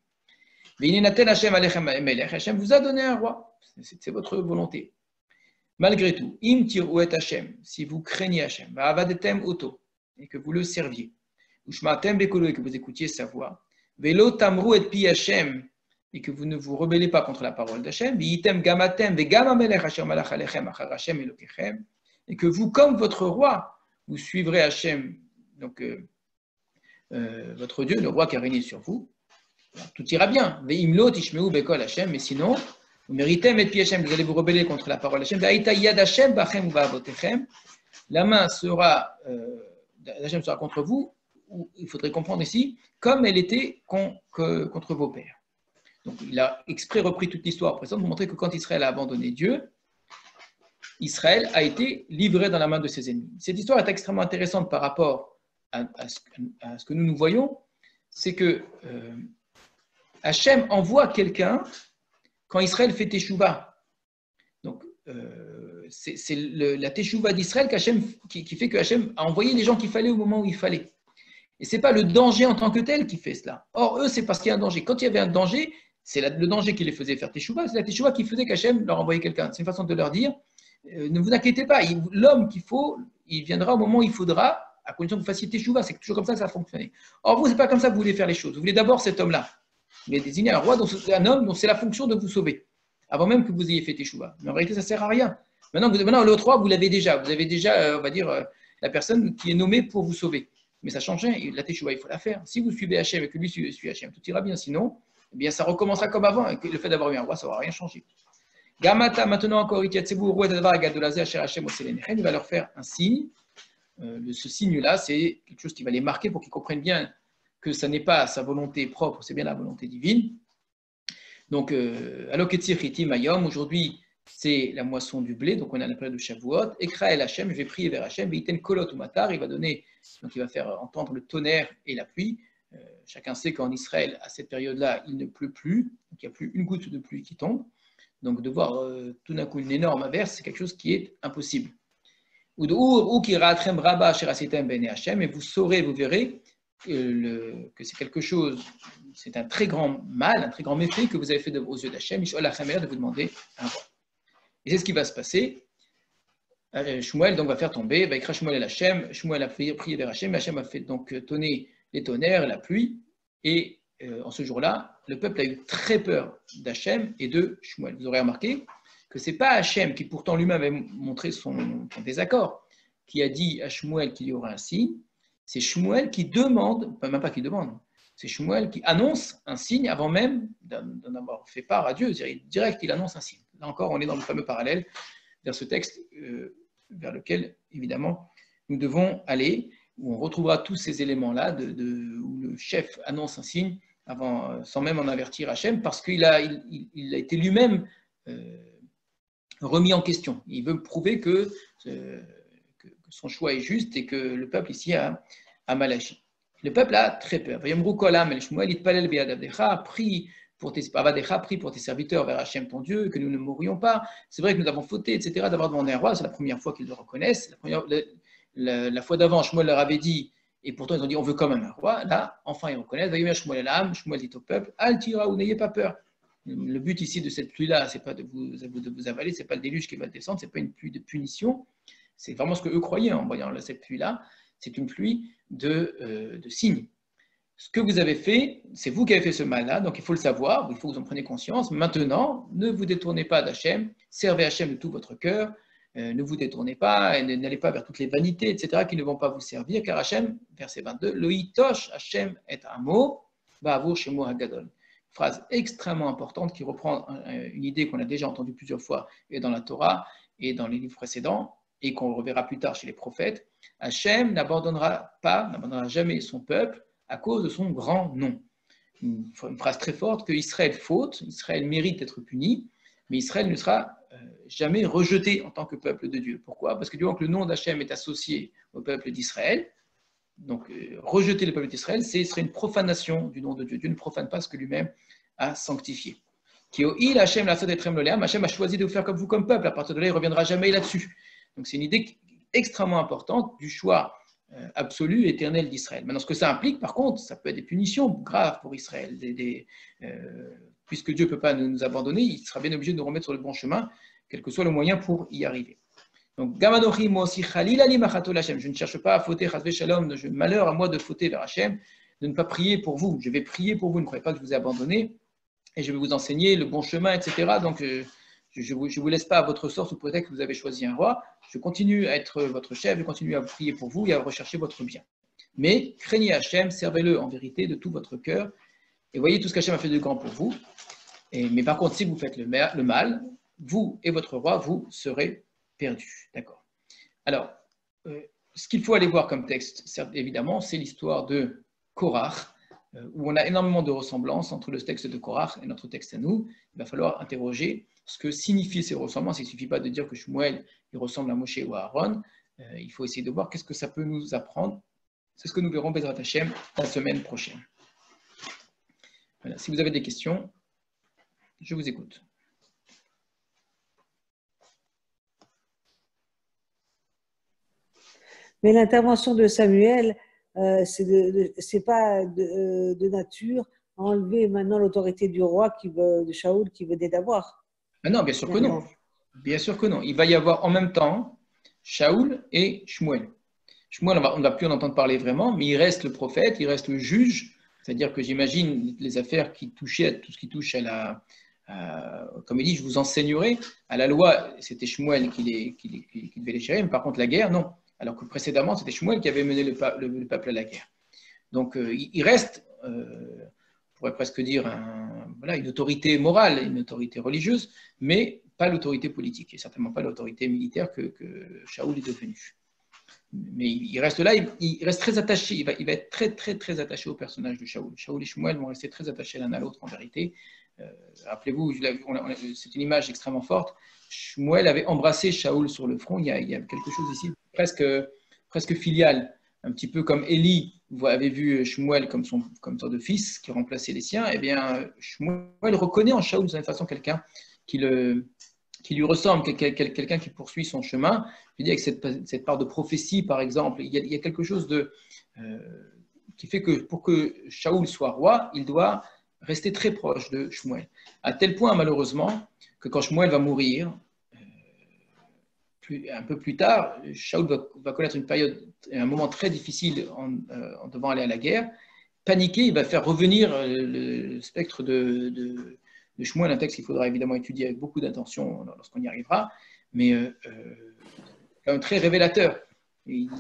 Hachem vous a donné un roi. C'est votre volonté. Malgré tout, im tir'uet Hachem, si vous craignez Hachem, va'avadetem oto, et que vous le serviez, ushmatem bekolo, et que vous écoutiez sa voix, velo tamru et pi Hachem, et que vous ne vous rebellez pas contre la parole d'Hachem, et que vous, comme votre roi, vous suivrez Hachem, donc votre Dieu, le roi qui a régné sur vous. Alors, tout ira bien. Mais sinon, vous méritez mettre pied Hachem, vous allez vous rebeller contre la parole d'Hachem. La main sera, d'Hachem sera contre vous, ou il faudrait comprendre ici, comme elle était contre vos pères. Donc, il a exprès repris toute l'histoire précédente pour montrer que quand Israël a abandonné Dieu, Israël a été livré dans la main de ses ennemis. Cette histoire est extrêmement intéressante par rapport à ce que nous voyons, c'est que Hachem envoie quelqu'un quand Israël fait Teshuvah. Donc, c'est la Teshuvah d'Israël qui fait que Hachem a envoyé les gens qu'il fallait au moment où il fallait. Et ce n'est pas le danger en tant que tel qui fait cela. Or, eux, c'est parce qu'il y a un danger. Quand il y avait un danger, c'est le danger qui les faisait faire Teshuvah. C'est la Teshuvah qui faisait qu'Hachem leur envoyait quelqu'un. C'est une façon de leur dire, ne vous inquiétez pas, l'homme qu'il faut, il viendra au moment où il faudra, à condition que vous fassiez Teshuvah. C'est toujours comme ça que ça a fonctionné. Or, vous, ce n'est pas comme ça que vous voulez faire les choses. Vous voulez d'abord cet homme-là. Vous voulez désigner un roi, un homme dont c'est la fonction de vous sauver, avant même que vous ayez fait Teshuvah. Mais en réalité, ça ne sert à rien. Maintenant, l'autre roi, vous l'avez déjà. Vous avez déjà, on va dire, la personne qui est nommée pour vous sauver. Mais ça change rien. La Teshuvah, il faut la faire. Si vous suivez Hachem et que lui suit Hachem, tout ira bien. Sinon, eh bien, ça recommencera comme avant. Et que le fait d'avoir eu un roi, ça n'aura rien changé. Gamata, maintenant encore, il va leur faire un signe. Ce signe-là, c'est quelque chose qui va les marquer pour qu'ils comprennent bien que ce n'est pas sa volonté propre, c'est bien la volonté divine. Donc, Aloketzir Hitim Ayom, aujourd'hui, c'est la moisson du blé, donc on a la période de Shavuot. Ekra el Hachem, je vais prier vers Hachem, Beiten Kolot ou Matar, il va donner, donc il va faire entendre le tonnerre et la pluie. Chacun sait qu'en Israël, à cette période-là, il ne pleut plus, donc il n'y a plus une goutte de pluie qui tombe. Donc de voir tout d'un coup une énorme averse, c'est quelque chose qui est impossible. Et vous saurez, vous verrez que c'est quelque chose, c'est un très grand mal, un très grand méfait que vous avez fait aux yeux d'Hachem, de vous demander un roi. Et c'est ce qui va se passer. Shmuel donc va faire tomber, va écrire Shmuel et Hachem. Shmuel a prié vers Hachem, Hachem a fait donc tonner les tonnerres, la pluie, et en ce jour-là, le peuple a eu très peur d'Hachem et de Shmuel. Vous aurez remarqué que ce n'est pas Hachem qui pourtant lui-même avait montré son désaccord, qui a dit à Shmuel qu'il y aura un signe. C'est Shmuel qui demande, même pas qui demande, c'est Shmuel qui annonce un signe avant même d'en avoir fait part à Dieu. Direct, il annonce un signe. Là encore, on est dans le fameux parallèle vers ce texte vers lequel, évidemment, nous devons aller, où on retrouvera tous ces éléments-là, où le chef annonce un signe avant, sans même en avertir Hachem, parce qu'il a été lui-même remis en question. Il veut prouver que son choix est juste et que le peuple ici a mal agi. Le peuple a très peur. Prie pour tes serviteurs vers Hachem ton Dieu, que nous ne mourions pas. C'est vrai que nous avons fauté, etc., d'avoir demandé un roi. C'est la première fois qu'ils le reconnaissent. La fois d'avant, Shmuel leur avait dit, et pourtant ils ont dit on veut quand même un roi. Là, enfin ils reconnaissent. Shmuel dit au peuple, Al tira, ou n'ayez pas peur. Le but ici de cette pluie-là, c'est pas de vous avaler, c'est pas le déluge qui va descendre, c'est pas une pluie de punition. C'est vraiment ce qu'eux croyaient en voyant cette pluie-là. C'est une pluie de signes. Ce que vous avez fait, c'est vous qui avez fait ce mal-là, donc il faut le savoir, il faut que vous en preniez conscience. Maintenant, ne vous détournez pas d'Hachem, servez Hachem de tout votre cœur, ne vous détournez pas, et n'allez pas vers toutes les vanités, etc., qui ne vont pas vous servir, car Hachem, verset 22, le hitosh Hachem est un mot, ba'avour shemo hagadol. Phrase extrêmement importante qui reprend une idée qu'on a déjà entendue plusieurs fois et dans la Torah et dans les livres précédents, et qu'on reverra plus tard chez les prophètes. Hachem n'abandonnera jamais son peuple à cause de son grand nom. Une phrase très forte que Israël faute, Israël mérite d'être puni, mais Israël ne sera jamais rejeté en tant que peuple de Dieu. Pourquoi ? Parce que du moment que le nom d'Hachem est associé au peuple d'Israël, donc rejeter le peuple d'Israël, ce serait une profanation du nom de Dieu. Dieu ne profane pas ce que lui-même a sanctifié. Hachem a choisi de vous faire comme vous, comme peuple. À partir de là, il ne reviendra jamais là-dessus. Donc c'est une idée extrêmement importante du choix absolu, éternel d'Israël. Maintenant, ce que ça implique, par contre, ça peut être des punitions graves pour Israël. Puisque Dieu ne peut pas nous abandonner, il sera bien obligé de nous remettre sur le bon chemin, quel que soit le moyen pour y arriver. Donc, Gamanochi, moi aussi, je ne cherche pas à fauter, Shalom, malheur à moi de fauter vers Hachem, de ne pas prier pour vous. Je vais prier pour vous, ne croyez pas que je vous ai abandonné. et je vais vous enseigner le bon chemin, etc. Donc, je ne vous laisse pas à votre sort sous prétexte que vous avez choisi un roi. Je continue à être votre chef, je continue à prier pour vous et à rechercher votre bien. Mais craignez Hachem, servez-le en vérité de tout votre cœur, et voyez tout ce qu'Hachem a fait de grand pour vous. Mais par contre, si vous faites le mal, vous et votre roi, vous serez perdus. D'accord. Alors, ce qu'il faut aller voir comme texte, évidemment, c'est l'histoire de Korach, où on a énormément de ressemblances entre le texte de Korach et notre texte à nous. Il va falloir interroger ce que signifient ces ressemblances. Il ne suffit pas de dire que Shmuel il ressemble à Moshe ou à Aaron. Il faut essayer de voir qu'est-ce que ça peut nous apprendre. C'est ce que nous verrons, Bezrat Hashem, la semaine prochaine. Voilà. Si vous avez des questions, je vous écoute. Mais l'intervention de Samuel, c'est pas de nature à enlever maintenant l'autorité du roi de Shaoul qui venait d'avoir. Ah non, bien sûr que non. Bien sûr que non. Il va y avoir en même temps Shaoul et Shmuel. Shmuel, on ne va plus en entendre parler vraiment, mais il reste le prophète, il reste le juge. C'est-à-dire que j'imagine les affaires qui touchaient à tout ce qui touche comme il dit, je vous enseignerai. À la loi, c'était Shmuel qui devait les gérer, mais par contre la guerre, non. Alors que précédemment, c'était Shmuel qui avait mené le peuple à la guerre. Donc il reste, on pourrait presque dire, une autorité morale, une autorité religieuse, mais pas l'autorité politique, et certainement pas l'autorité militaire que Shaoul est devenu. Mais il reste là, il reste très attaché, il va être très, très, très attaché au personnage de Shaoul. Shaoul et Shmuel vont rester très attachés l'un à l'autre en vérité. Rappelez-vous, c'est une image extrêmement forte. Shmuel avait embrassé Shaoul sur le front. Il y a quelque chose ici presque filial, un petit peu comme Élie avait vu Shmuel comme sorte de fils qui remplaçait les siens. Eh bien, Shmuel reconnaît en Shaoul de cette façon quelqu'un qui lui ressemble, quelqu'un qui poursuit son chemin. Je dis avec cette part de prophétie, par exemple, il y a quelque chose qui fait que pour que Shaoul soit roi, il doit rester très proche de Shmuel. À tel point, malheureusement, que quand Shmuel va mourir, un peu plus tard, Shaoul va connaître une période, un moment très difficile en devant aller à la guerre. Paniqué, il va faire revenir le spectre de Shmuel, un texte qu'il faudra évidemment étudier avec beaucoup d'attention lorsqu'on y arrivera, mais quand même très révélateur. Il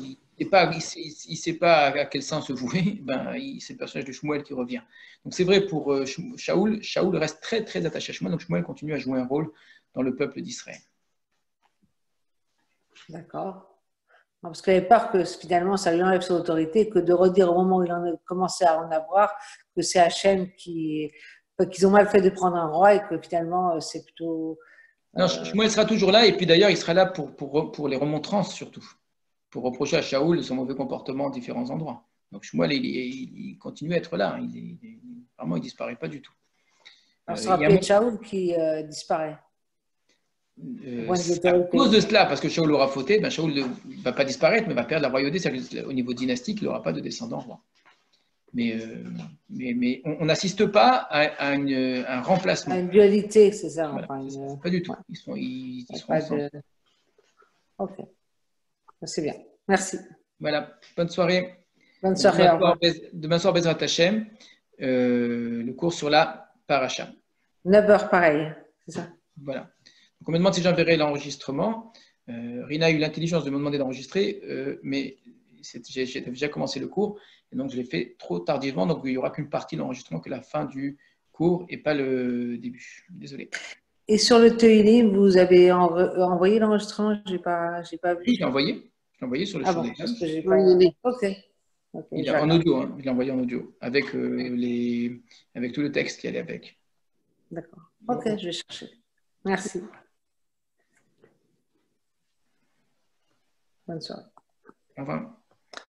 ne sait pas à quel sens se vouer, c'est le personnage de Shmuel qui revient. Donc c'est vrai pour Shaoul, Shaoul reste très très attaché à Shmuel, donc Shmuel continue à jouer un rôle dans le peuple d'Israël. D'accord. Parce qu'il avait peur que finalement ça lui enlève son autorité, que de redire au moment où il en a commencé à en avoir, que c'est Hachem qu'ils ont mal fait de prendre un roi et que finalement c'est plutôt. Non, Shmuel sera toujours là, et puis d'ailleurs il sera là pour les remontrances surtout, pour reprocher à Shaoul son mauvais comportement en différents endroits. Donc Shmuel il continue à être là, vraiment il ne disparaît pas du tout. Alors ça sera peut-être Shaoul qui disparaît. À cause de cela, parce que Shaoul aura fauté, Shaoul ne va pas disparaître, mais va perdre la royauté. Au niveau dynastique, il n'aura pas de descendant roi. Mais on n'assiste pas à un remplacement. À une dualité, c'est ça. Voilà, enfin, pas du tout. Ouais. Ils seront ensemble. Ok, c'est bien. Merci. Voilà, bonne soirée. Bonne soirée. Demain soir, Bezrat Hashem, le cours sur la paracha. 9h, pareil, c'est ça. Voilà. Donc on me demande si j'enverrai l'enregistrement. Rina a eu l'intelligence de me demander d'enregistrer, mais j'ai déjà commencé le cours, et donc je l'ai fait trop tardivement, donc il n'y aura qu'une partie de l'enregistrement, que la fin du cours et pas le début. Désolé. Et sur le Teilim, vous avez envoyé l'enregistrement? J'ai pas vu. Oui, je l'ai envoyé sur le Ah bon, parce que j'ai pas... Ok. Il est en audio, hein. Je l'ai envoyé en audio, avec tout le texte qui allait avec. D'accord. Ok, je vais chercher. Merci. Bonne soirée. Au revoir.